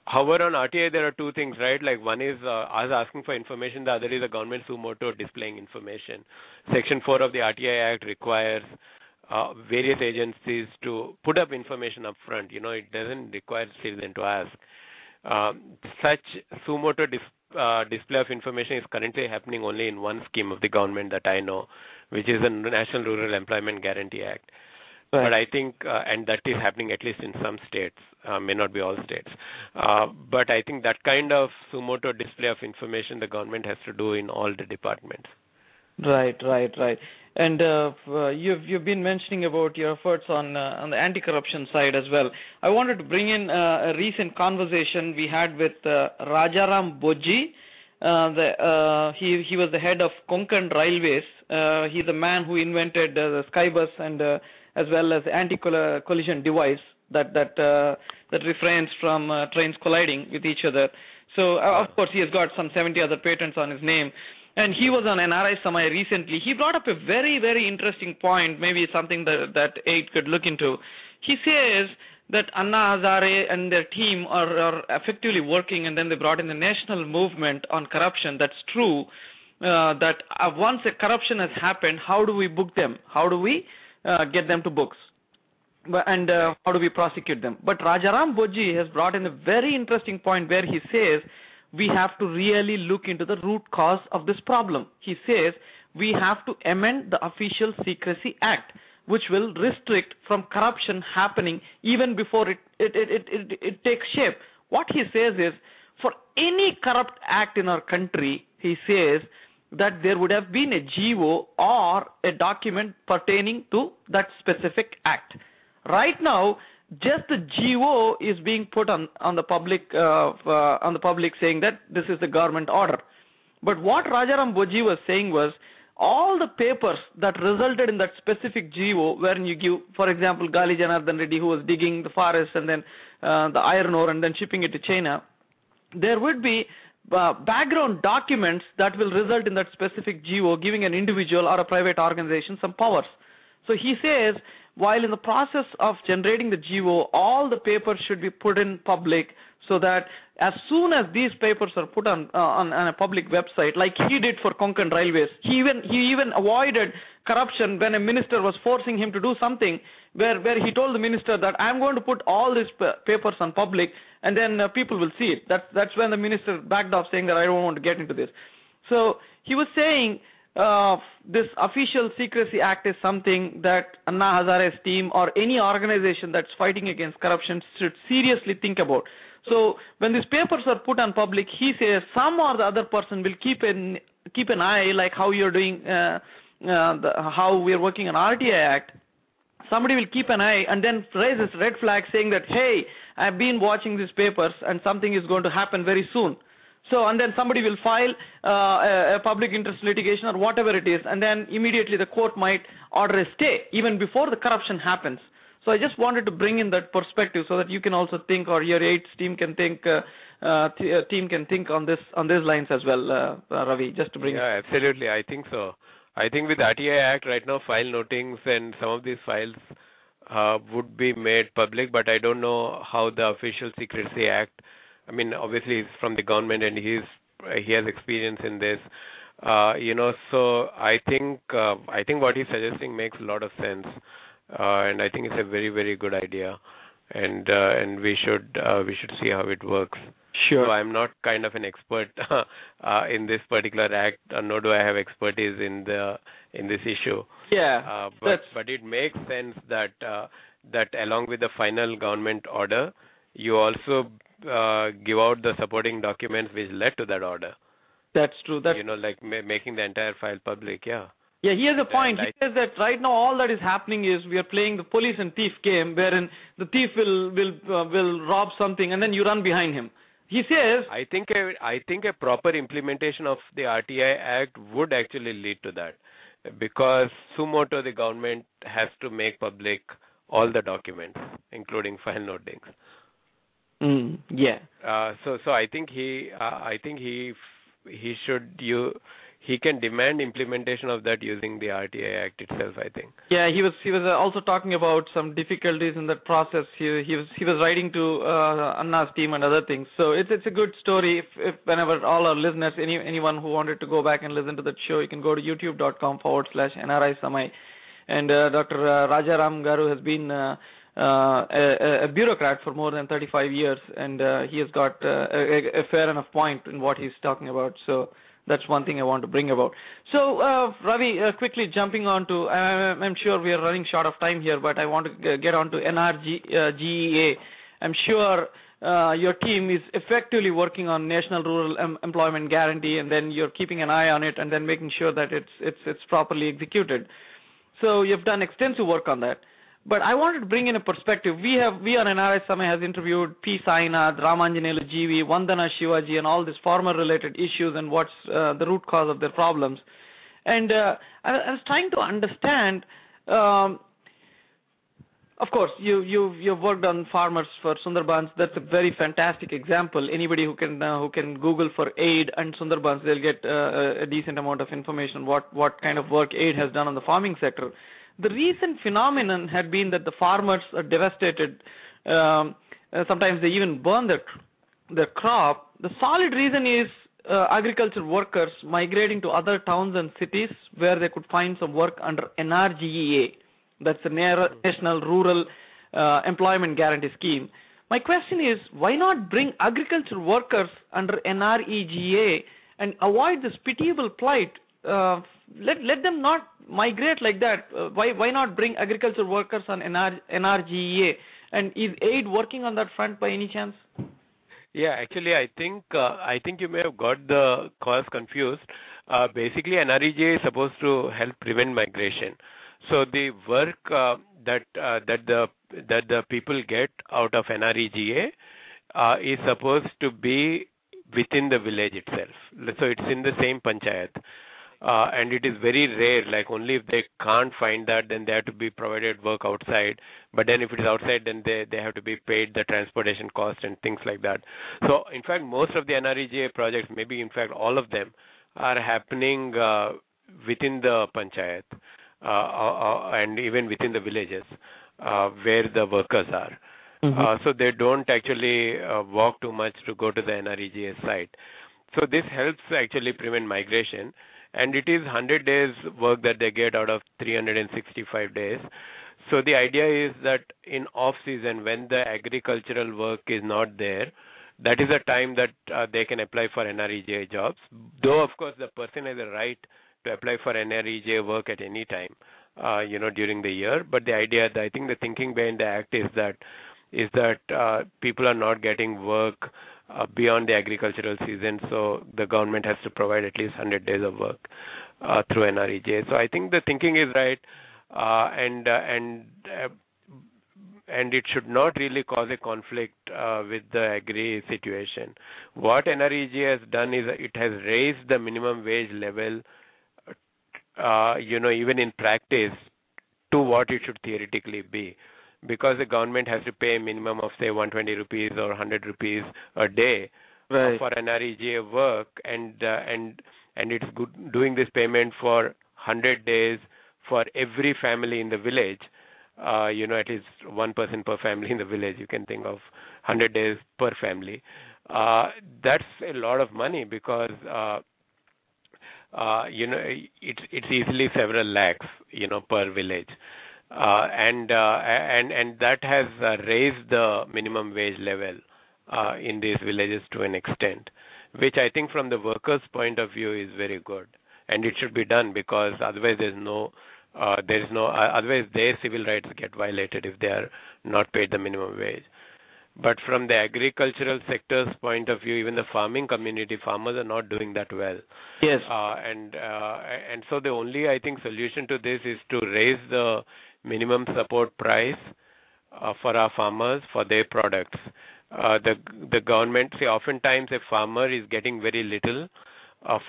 However, on RTI there are two things, right? Like one is us asking for information, the other is a government suo motu displaying information. Section 4 of the RTI Act requires various agencies to put up information up front. It doesn't require citizen to ask. Such suo motu display of information is currently happening only in one scheme of the government that I know, which is the National Rural Employment Guarantee Act. Right. But I think, and that is happening at least in some states, may not be all states. But I think that kind of suo motu display of information the government has to do in all the departments. Right. And you've been mentioning about your efforts on the anti-corruption side as well. I wanted to bring in a recent conversation we had with Rajaram Boji. He was the head of Konkan Railways. He's the man who invented the Skybus and as well as anti-collision device that refrains from trains colliding with each other. So of course he has got some 70 other patents on his name. And he was on NRI Samay recently. He brought up a very, very interesting point, maybe something that Aid could look into. He says that Anna Hazare and their team are effectively working, and then they brought in the national movement on corruption. That's true, that once a corruption has happened, how do we book them? How do we get them to books? And how do we prosecute them? But Rajaram Boji has brought in a very interesting point where he says, we have to really look into the root cause of this problem. He says we have to amend the Official Secrecy Act, which will restrict from corruption happening even before it takes shape. What he says is, for any corrupt act in our country, he says that there would have been a GO or a document pertaining to that specific act. Right now, just the GO is being put on the public saying that this is the government order. But what Rajaram Boji was saying was, all the papers that resulted in that specific GO, wherein you give, for example, Gali Janardhan Reddy, who was digging the forest and then the iron ore and then shipping it to China, there would be background documents that will result in that specific GO giving an individual or a private organization some powers. So he says, while in the process of generating the GO, all the papers should be put in public, so that as soon as these papers are put on a public website, like he did for Konkan Railways, he even avoided corruption when a minister was forcing him to do something, where he told the minister that I'm going to put all these papers on public, and then people will see it. That's when the minister backed off, saying that I don't want to get into this. So he was saying, this Official Secrecy Act is something that Anna Hazare's team or any organization that's fighting against corruption should seriously think about. So when these papers are put on public, he says some or the other person will keep an eye, like how you're doing, how we're working on RTI Act. Somebody will keep an eye and then raise this red flag saying that, hey, I've been watching these papers and something is going to happen very soon. So, and then somebody will file a public interest litigation or whatever it is, and then immediately the court might order a stay even before the corruption happens. So I just wanted to bring in that perspective so that you can also think, or your AIDS team can think, on these lines as well, Ravi, just to bring it. Yeah, absolutely. I think so. I think with RTI Act right now, file notings and some of these files would be made public, but I don't know how the Official Secrecy Act, I mean, obviously he's from the government and he has experience in this, so I think what he's suggesting makes a lot of sense, and I think it's a very, very good idea, and we should see how it works. Sure. So I'm not kind of an expert in this particular act, nor do I have expertise in this issue. Yeah. But it makes sense that that along with the final government order, you also give out the supporting documents which led to that order. That's true. Like making the entire file public. Yeah. Yeah, he has a point. He says that right now all that is happening is we are playing the police and thief game, wherein the thief will rob something and then you run behind him. He says, I think a proper implementation of the RTI Act would actually lead to that, because sumo motu the government has to make public all the documents, including file notings. Yeah. So I think he can demand implementation of that using the RTI Act itself, I think. Yeah, he was also talking about some difficulties in that process. He was writing to Anna's team and other things. So it's a good story. If whenever all our listeners, anyone who wanted to go back and listen to that show, you can go to youtube.com/NRI Samai. And Dr. Rajaram Garu has been a bureaucrat for more than 35 years, and he has got a fair enough point in what he's talking about. So that's one thing I want to bring about. So, Ravi, quickly jumping on to, I'm sure we are running short of time here, but I want to get on to NRGA. I'm sure your team is effectively working on National Rural Employment Guarantee, and then you're keeping an eye on it and then making sure that it's properly executed. So you've done extensive work on that. But I wanted to bring in a perspective. We on NRI Samay has interviewed P. Sainath, Ramanjanelu GV, Vandana Shivaji, and all these farmer-related issues and what's the root cause of their problems. And I was trying to understand. Of course, you've worked on farmers for Sundarbans. That's a very fantastic example. Anybody who can Google for aid and Sundarbans, they'll get a decent amount of information what kind of work aid has done on the farming sector. The recent phenomenon had been that the farmers are devastated. Sometimes they even burn their crop. The solid reason is agriculture workers migrating to other towns and cities where they could find some work under NRGA. That's the National Rural Employment Guarantee Scheme. My question is, why not bring agriculture workers under NREGA and avoid this pitiable plight? Let them not migrate like that. Why not bring agriculture workers on NRGA? And is aid working on that front by any chance? Yeah, actually, I think you may have got the cause confused. Basically, NRGA is supposed to help prevent migration. So the work that the people get out of NRGA is supposed to be within the village itself. So it's in the same panchayat. And it is very rare, like only if they can't find that, then they have to be provided work outside. But then if it is outside, then they have to be paid the transportation cost and things like that. So in fact, most of the NREGA projects, maybe in fact all of them, are happening within the panchayat and even within the villages where the workers are. So they don't actually walk too much to go to the NREGA site. So this helps actually prevent migration. And it is 100 days work that they get out of 365 days. So the idea is that in off-season, when the agricultural work is not there, that is the time that they can apply for NREGA jobs. Though, of course, the person has a right to apply for NREGA work at any time, during the year. But the idea, I think the thinking behind the act is that people are not getting work beyond the agricultural season, so the government has to provide at least 100 days of work through NREGA. So I think the thinking is right, and it should not really cause a conflict with the agri situation. What NREGA has done is it has raised the minimum wage level, even in practice, to what it should theoretically be. Because the government has to pay a minimum of, say, 120 rupees or 100 rupees a day for NREGA work, and it's doing this payment for 100 days for every family in the village. At least one person per family in the village. You can think of 100 days per family. That's a lot of money because it's easily several lakhs, per village. And that has raised the minimum wage level in these villages to an extent, which I think from the workers' point of view is very good, and it should be done because otherwise otherwise their civil rights get violated if they are not paid the minimum wage. But from the agricultural sector's point of view, even the farming community, farmers are not doing that well. Yes. And so the only, I think, solution to this is to raise the minimum support price for our farmers for their products. The government, say, oftentimes a farmer is getting very little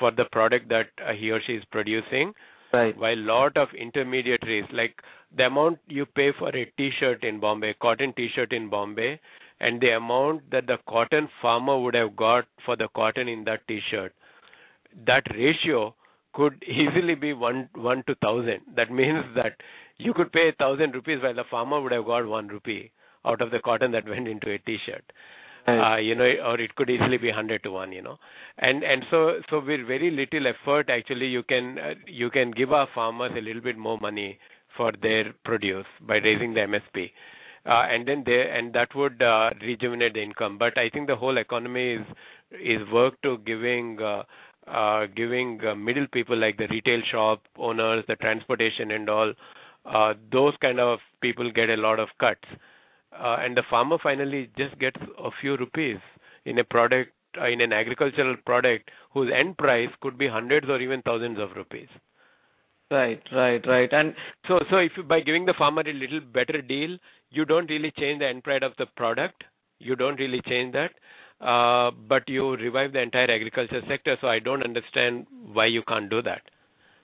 for the product that he or she is producing, right, while a lot of intermediaries, like the amount you pay for a T-shirt in Bombay, cotton T-shirt in Bombay, and the amount that the cotton farmer would have got for the cotton in that T-shirt, that ratio could easily be 1 to 1,000. That means that you could pay 1,000 rupees while the farmer would have got 1 rupee out of the cotton that went into a T-shirt. Or it could easily be 100 to 1, and so with very little effort, actually, you can give our farmers a little bit more money for their produce by raising the MSP, and that would rejuvenate the income. But I think the whole economy is work to giving middle people like the retail shop owners, the transportation and all, those kind of people get a lot of cuts. And the farmer finally just gets a few rupees in a product, in an agricultural product whose end price could be hundreds or even thousands of rupees. Right. And so if you, by giving the farmer a little better deal, you don't really change the end price of the product. You don't really change that, but you revive the entire agriculture sector. So I don't understand why you can't do that.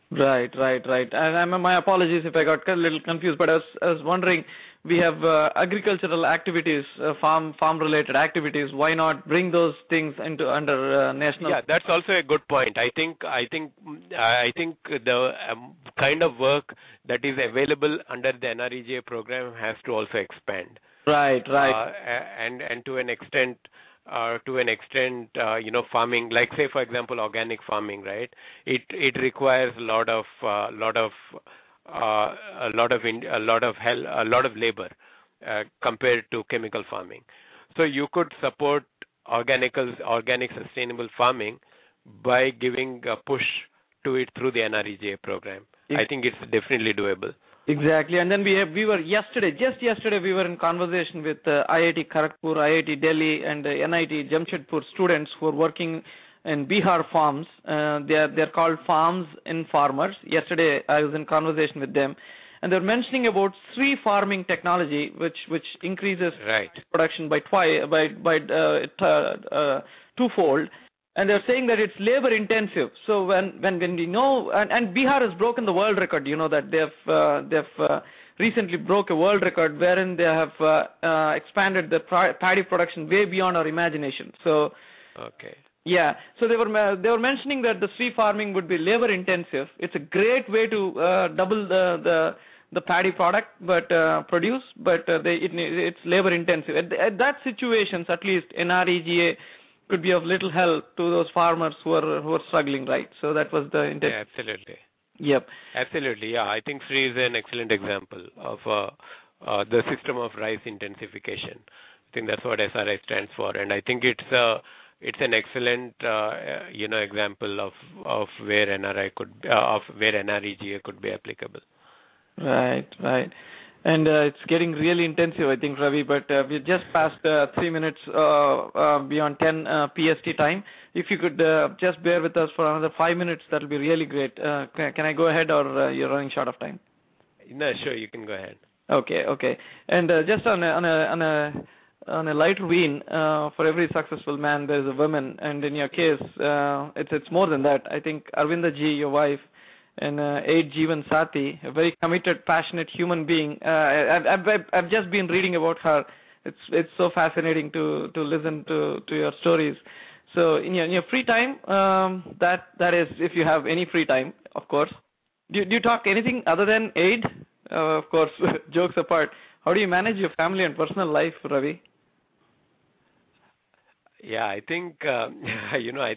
Right. And my apologies if I got a little confused, but I was wondering, we have agricultural activities, farm-related activities. Why not bring those things under national? Yeah, that's also a good point. I think the kind of work that is available under the NRGA program has to also expand. Right. And to an extent, farming, like say for example, organic farming, right? It requires a lot of labor compared to chemical farming. So you could support organic sustainable farming by giving a push to it through the NRGA program. I think it's definitely doable. Exactly, and then we were just yesterday we were in conversation with IIT Kharagpur, IIT Delhi, and NIT Jamshedpur students who are working in Bihar farms. They're called Farms in Farmers. Yesterday I was in conversation with them, and they're mentioning about tree farming technology, which increases production by twofold. And they're saying that it's labor intensive. So when we know, and Bihar has broken the world record, that they've recently broke a world record wherein they have expanded the paddy production way beyond our imagination. So, yeah. So they were mentioning that the tree farming would be labor intensive. It's a great way to double the paddy product, but produce, but it's labor intensive. At that situations, at least NRGA could be of little help to those farmers who are struggling, right? So that was the intent. Yeah, absolutely. Yep. Absolutely, yeah. I think Sri is an excellent example of the system of rice intensification. I think that's what SRI stands for, and I think it's an excellent example of where NRGA could be applicable. Right. And it's getting really intensive, I think, Ravi, but we just passed 3 minutes beyond 10 PST time. If you could just bear with us for another 5 minutes, that will be really great. Can I go ahead, or you're running short of time? No, sure, you can go ahead. Okay. And just on a lighter vein, for every successful man, there is a woman, and in your case, it's more than that. I think Aravinda ji, your wife, and Aid Jeevan Sati, a very committed, passionate human being. I've just been reading about her. It's so fascinating to listen to your stories. So in your free time, that is, if you have any free time, of course. Do you talk anything other than Aid? Of course, jokes apart. How do you manage your family and personal life, Ravi? Yeah, I think, I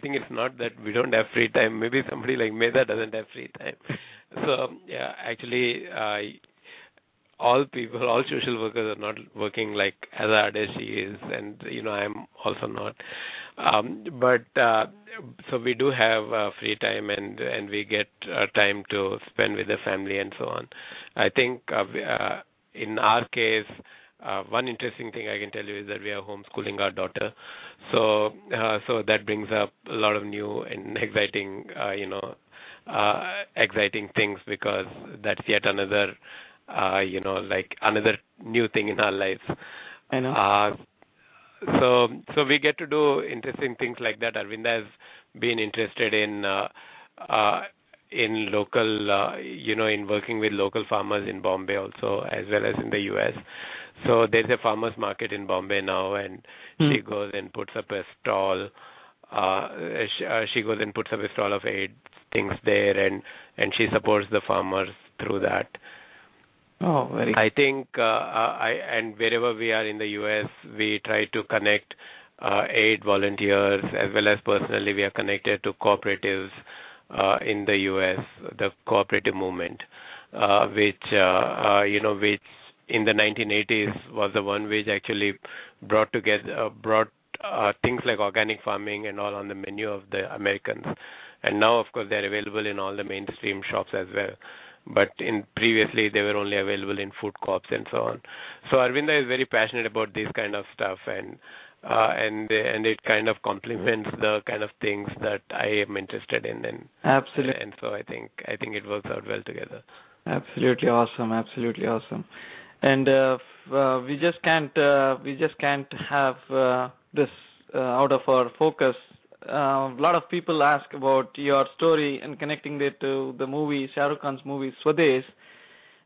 think it's not that we don't have free time. Maybe somebody like Meda doesn't have free time. So, yeah, actually, all people, all social workers are not working like as hard as she is, and I'm also not. But so we do have free time, and we get time to spend with the family and so on. I think in our case, one interesting thing I can tell you is that we are homeschooling our daughter, so that brings up a lot of new and exciting, exciting things, because that's yet another, like another new thing in our lives. I know. So we get to do interesting things like that. Aravinda has been interested in local, in working with local farmers in Bombay also, as well as in the U.S. So there's a farmers market in Bombay now, and she goes and puts up a stall. She goes and puts up a stall of 8 things there, and she supports the farmers through that. Oh, very. I think, and wherever we are in the U.S., we try to connect aid volunteers, as well as personally we are connected to cooperatives in the U.S., the cooperative movement, which in the 1980s was the one which actually brought things like organic farming and all on the menu of the Americans. And now, of course, they're available in all the mainstream shops as well. But previously they were only available in food co-ops and so on. So Aravinda is very passionate about this kind of stuff, and it kind of complements the kind of things that I am interested in. And absolutely. And so I think it works out well together. Absolutely awesome. Absolutely awesome. And we just can't have this out of our focus. A lot of people ask about your story and connecting it to the movie, Sharukh Khan's movie Swades,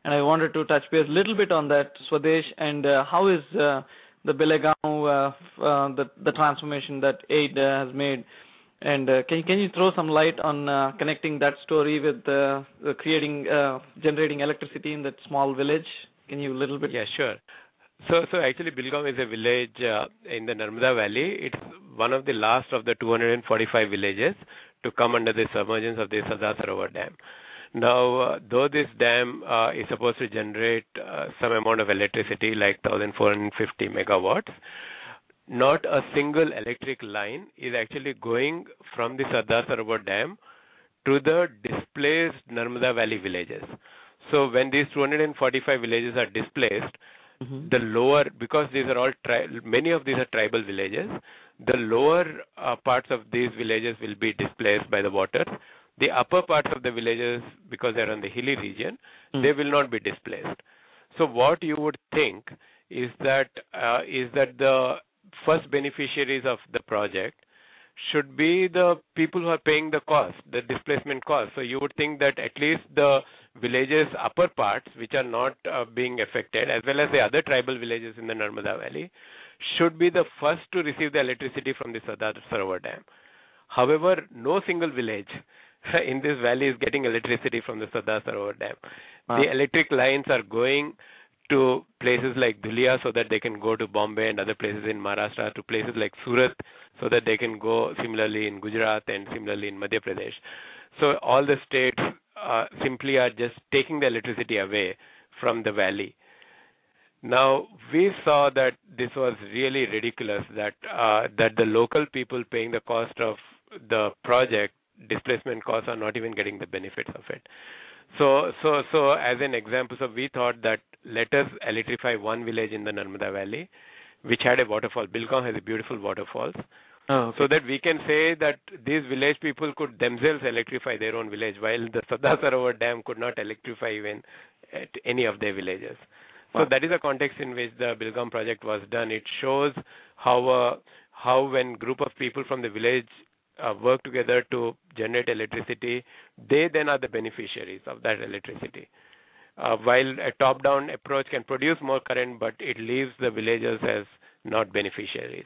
and I wanted to touch base a little bit on that, Swadesh, and how is the Belagaon, the transformation that aid has made, and can you throw some light on connecting that story with generating electricity in that small village? Can you a little bit? Yeah, sure. So actually, Belgaum is a village in the Narmada Valley. It's one of the last of the 245 villages to come under the submergence of the Sardar Sarovar Dam. Now, though this dam is supposed to generate some amount of electricity, like 1,450 megawatts, not a single electric line is actually going from the Sardar Sarovar Dam to the displaced Narmada Valley villages. So when these 245 villages are displaced, the lower, because these are all many of these are tribal villages, the lower parts of these villages will be displaced by the water. The upper parts of the villages, because they're on the hilly region, they will not be displaced. So what you would think is that the first beneficiaries of the project should be the people who are paying the cost, the displacement cost. So you would think that at least the villages' upper parts, which are not being affected, as well as the other tribal villages in the Narmada Valley, should be the first to receive the electricity from the Sardar Sarovar Dam. However, no single village in this valley is getting electricity from the Sardar Sarovar Dam. The electric lines are going to places like Dhulia so that they can go to Bombay and other places in Maharashtra, to places like Surat so that they can go similarly in Gujarat and similarly in Madhya Pradesh. So all the states simply are just taking the electricity away from the valley. Now, we saw that this was really ridiculous, that the local people paying the cost of the project, displacement costs, are not even getting the benefits of it. So as an example, so we thought that let us electrify one village in the Narmada Valley, which had a waterfall. Belgaum has a beautiful waterfalls. Oh, okay. So that we can say that these village people could themselves electrify their own village, while the Sardar Sarovar Dam could not electrify even at any of their villages. So that is the context in which the Belgaum project was done. It shows how when group of people from the village work together to generate electricity, they then are the beneficiaries of that electricity. While a top-down approach can produce more current, but it leaves the villagers as not beneficiaries.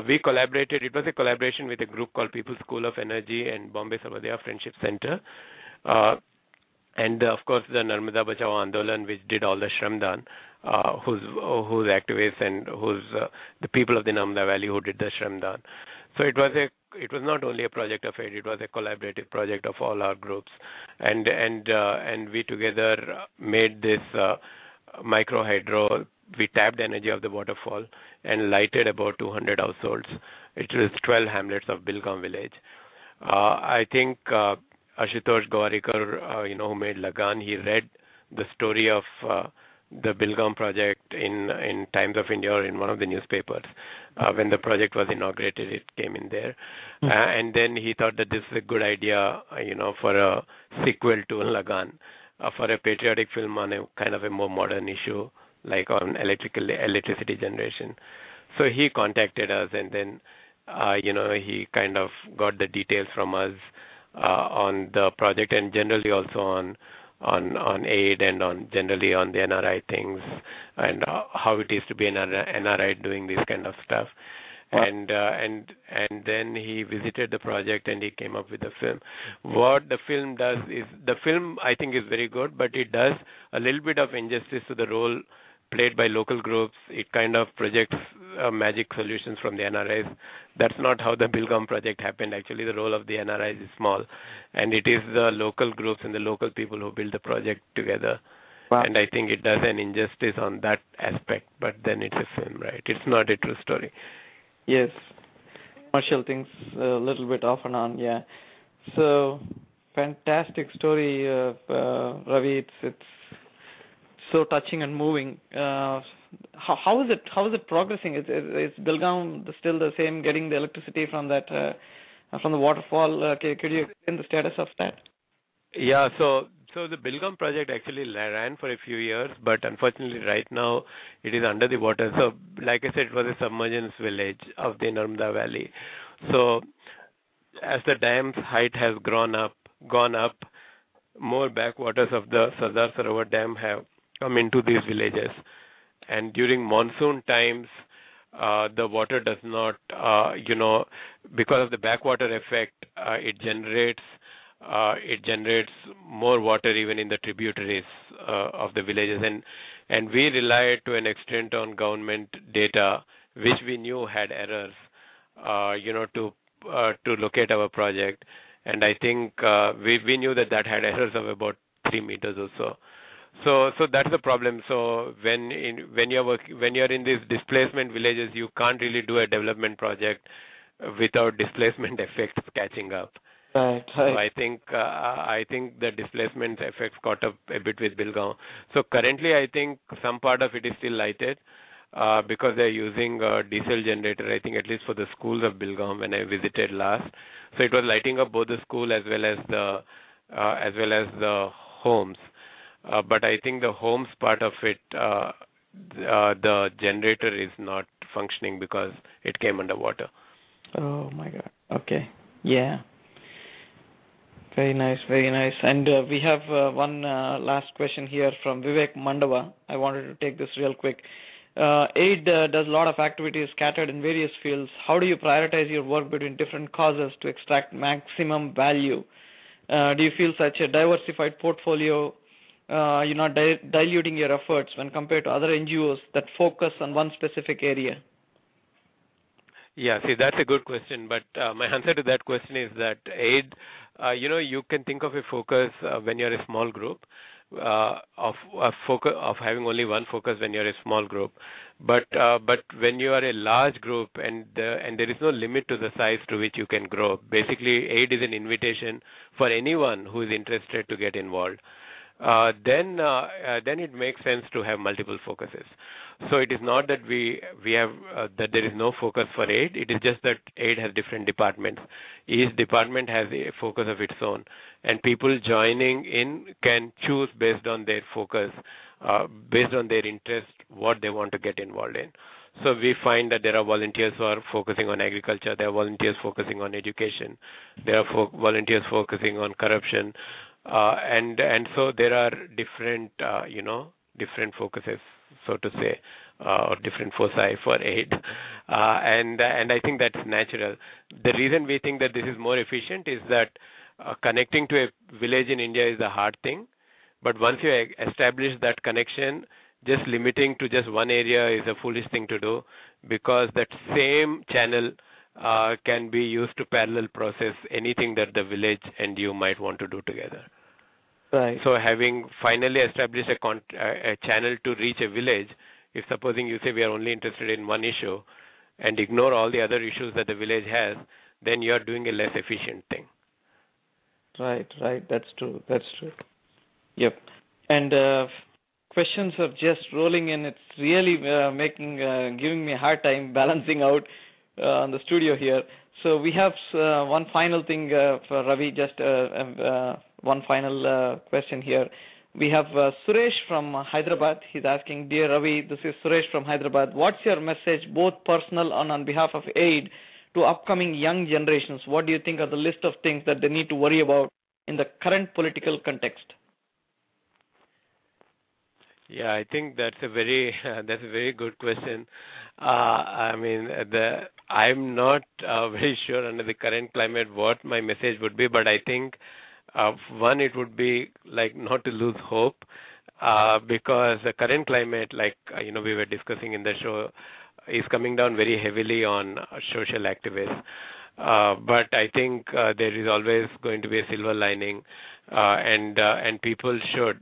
We collaborated. It was a collaboration with a group called People's School of Energy and Bombay Sarvodaya Friendship Center. And of course the Narmada Bachao Andolan, which did all the Shramdan, who's activists and who's the people of the Narmada Valley who did the Shramdan. So it was not only a project of aid, it was a collaborative project of all our groups, and we together made this micro hydro. We tapped the energy of the waterfall and lighted about 200 households. It was 12 hamlets of Bilgaum village. I think Ashutosh Gawarikar, who made Lagan, he read the story of the Bilgaum project in Times of India or in one of the newspapers. When the project was inaugurated, it came in there. And then he thought that this is a good idea, for a sequel to Lagan, for a patriotic film on a kind of a more modern issue, like on electricity generation. So he contacted us, and then, he kind of got the details from us on the project, and generally also on aid and generally on the NRI things and how it is to be an NRI doing this kind of stuff. And then he visited the project and he came up with the film. What the film does is, the film I think is very good, but it does a little bit of injustice to the role played by local groups. It kind of projects magic solutions from the NRIs. That's not how the Bilgaum project happened. Actually, the role of the NRIs is small, and it is the local groups and the local people who build the project together. Wow. And I think it does an injustice on that aspect, but then it's a film, right? It's not a true story. Yes. Commercial things a little bit off and on, yeah. So, fantastic story, Ravi. It's so touching and moving. How is it progressing? Is Bilgaum still the same, getting the electricity from that from the waterfall? Could you explain the status of that? Yeah, so the Bilgaum project actually ran for a few years, but unfortunately right now it is under the water. So like I said, it was a submergence village of the Narmada Valley. So as the dam's height has gone up, more backwaters of the Sardar Sarovar Dam have come into these villages. And during monsoon times, the water does not, because of the backwater effect, it generates more water even in the tributaries of the villages, and we relied to an extent on government data, which we knew had errors, to locate our project, and I think we knew that had errors of about 3 meters or so. So that's the problem. So when you're in these displacement villages, you can't really do a development project without displacement effects catching up. Right. So I think the displacement effects caught up a bit with Bilgaum. So currently, I think some part of it is still lighted because they're using a diesel generator. I think at least for the schools of Bilgaum when I visited last. So it was lighting up both the school as well as the homes. But I think the homes part of it, the generator is not functioning because it came underwater. Oh my God. Okay. Yeah. Very nice, very nice. And we have one last question here from Vivek Mandava. I wanted to take this real quick. AID does a lot of activities scattered in various fields. How do you prioritize your work between different causes to extract maximum value? Do you feel such a diversified portfolio, you're not diluting your efforts when compared to other NGOs that focus on one specific area? Yeah, see, that's a good question, but my answer to that question is that AID, you can think of a focus when you're a small group, of having only one focus when you're a small group, but when you are a large group and there is no limit to the size to which you can grow. Basically, AID is an invitation for anyone who is interested to get involved. Then it makes sense to have multiple focuses. So it is not that we have that there is no focus for AID. It is just that AID has different departments. Each department has a focus of its own, and people joining in can choose based on their focus, based on their interest, what they want to get involved in. So we find that there are volunteers who are focusing on agriculture. There are volunteers focusing on education. There are volunteers focusing on corruption. And so there are different, different focuses, so to say, or different foci for AID. And I think that's natural. The reason we think that this is more efficient is that connecting to a village in India is a hard thing. But once you establish that connection, just limiting to just one area is a foolish thing to do, because that same channel can be used to parallel process anything that the village and you might want to do together. Right. So having finally established a channel to reach a village, if supposing you say we are only interested in one issue and ignore all the other issues that the village has, then you are doing a less efficient thing. Right. That's true. Yep. And questions are just rolling in. It's really giving me a hard time balancing out on the studio here. So we have one final thing for Ravi, just one final question here. We have Suresh from Hyderabad. He's asking, Dear Ravi, this is Suresh from Hyderabad. What's your message, both personal and on behalf of AID, to upcoming young generations? What do you think are the list of things that they need to worry about in the current political context? Yeah, I think that's a very good question. I'm not very sure under the current climate what my message would be, but I think one, it would be like not to lose hope, because the current climate, we were discussing in the show, is coming down very heavily on social activists. But I think there is always going to be a silver lining, and people should.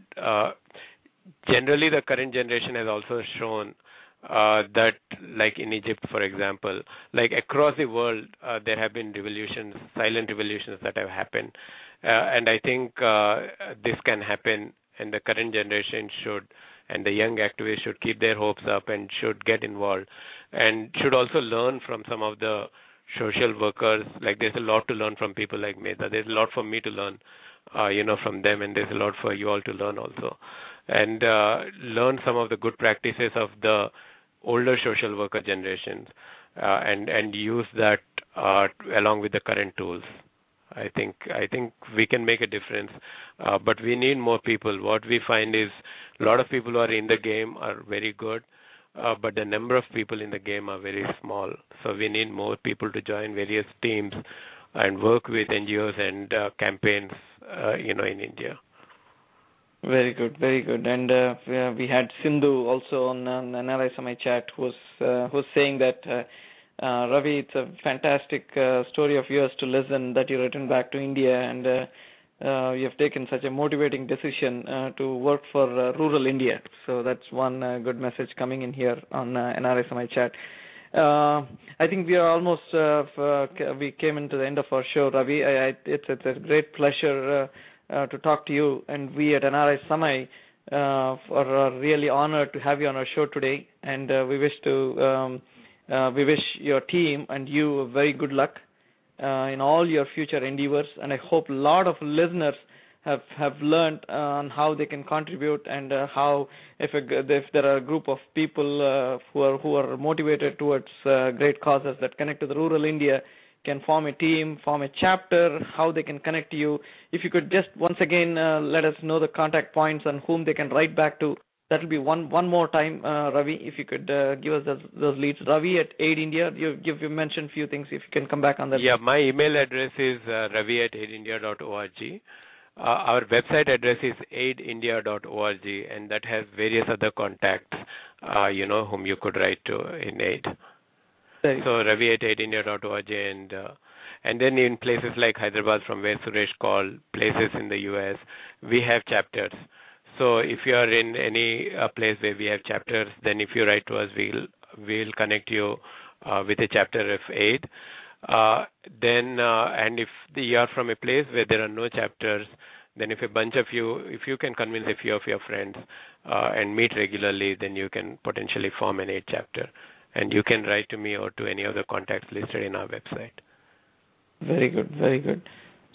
Generally, the current generation has also shown that, like in Egypt, for example, like across the world, there have been revolutions, silent revolutions that have happened. And I think this can happen, and the current generation should, and the young activists should keep their hopes up and should get involved, and should also learn from some of the social workers. Like there's a lot to learn from people like Mehta. There's a lot for me to learn, from them, and there's a lot for you all to learn also. And learn some of the good practices of the older social worker generations, and use that along with the current tools. I think we can make a difference, but we need more people. What we find is a lot of people who are in the game are very good, but the number of people in the game are very small. So we need more people to join various teams and work with NGOs and campaigns, in India. Very good. And we had Sindhu also on NRI Samay chat who was saying that, Ravi, it's a fantastic story of yours to listen, that you returned back to India, and you have taken such a motivating decision to work for rural India. So that's one good message coming in here on NRI Samay chat. I think we are almost, we came into the end of our show, Ravi. It's a great pleasure to talk to you, and we at NRI Samay are really honored to have you on our show today, and we wish your team and you very good luck in all your future endeavors, and I hope a lot of listeners have learned on how they can contribute, and how if there are a group of people who are motivated towards great causes that connect to the rural India, can form a team, form a chapter, how they can connect to you. If you could just once again let us know the contact points and whom they can write back to. That will be one more time, Ravi, if you could give us those leads. Ravi at AID India, you mentioned a few things, if you can come back on that. Yeah, my email address is ravi@aidindia.org. Our website address is aidindia.org, and that has various other contacts, whom you could write to in AID. So ravi@aidindia.org, and then in places like Hyderabad, from where Suresh called, places in the US, we have chapters. So if you are in any place where we have chapters, then if you write to us, we'll connect you with a chapter of AID. And if you are from a place where there are no chapters, then if you can convince a few of your friends and meet regularly, then you can potentially form an AID chapter. And you can write to me or to any of the contacts listed in our website. Very good.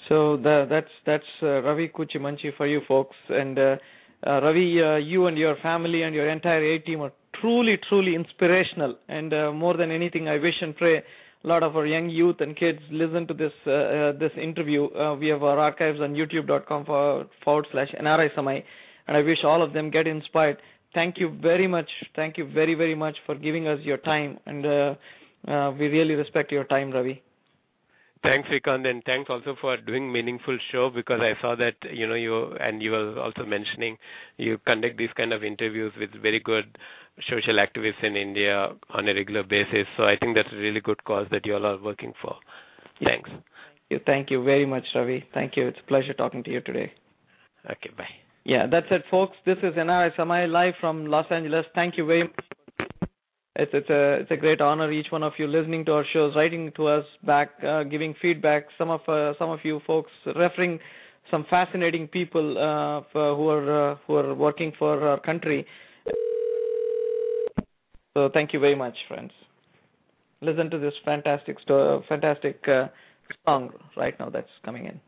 So that's Ravi Kuchimanchi for you folks. And Ravi, you and your family and your entire AID team are truly inspirational. And more than anything, I wish and pray a lot of our young youth and kids listen to this interview. We have our archives on youtube.com/NRI Samay, and I wish all of them get inspired. Thank you very much. Thank you very, very much for giving us your time, and we really respect your time, Ravi. Thanks, Srikant, and thanks also for doing meaningful show, because I saw that, you were also mentioning you conduct these kind of interviews with very good social activists in India on a regular basis. So I think that's a really good cause that you all are working for. Thanks. Thank you very much, Ravi. Thank you. It's a pleasure talking to you today. Okay, bye. Yeah, that's it, folks. This is NRI Samay live from Los Angeles. Thank you very much. It's a great honor, each one of you listening to our shows, writing to us back, giving feedback. Some of you folks referring some fascinating people who are working for our country. So thank you very much, friends. Listen to this fantastic song right now that's coming in.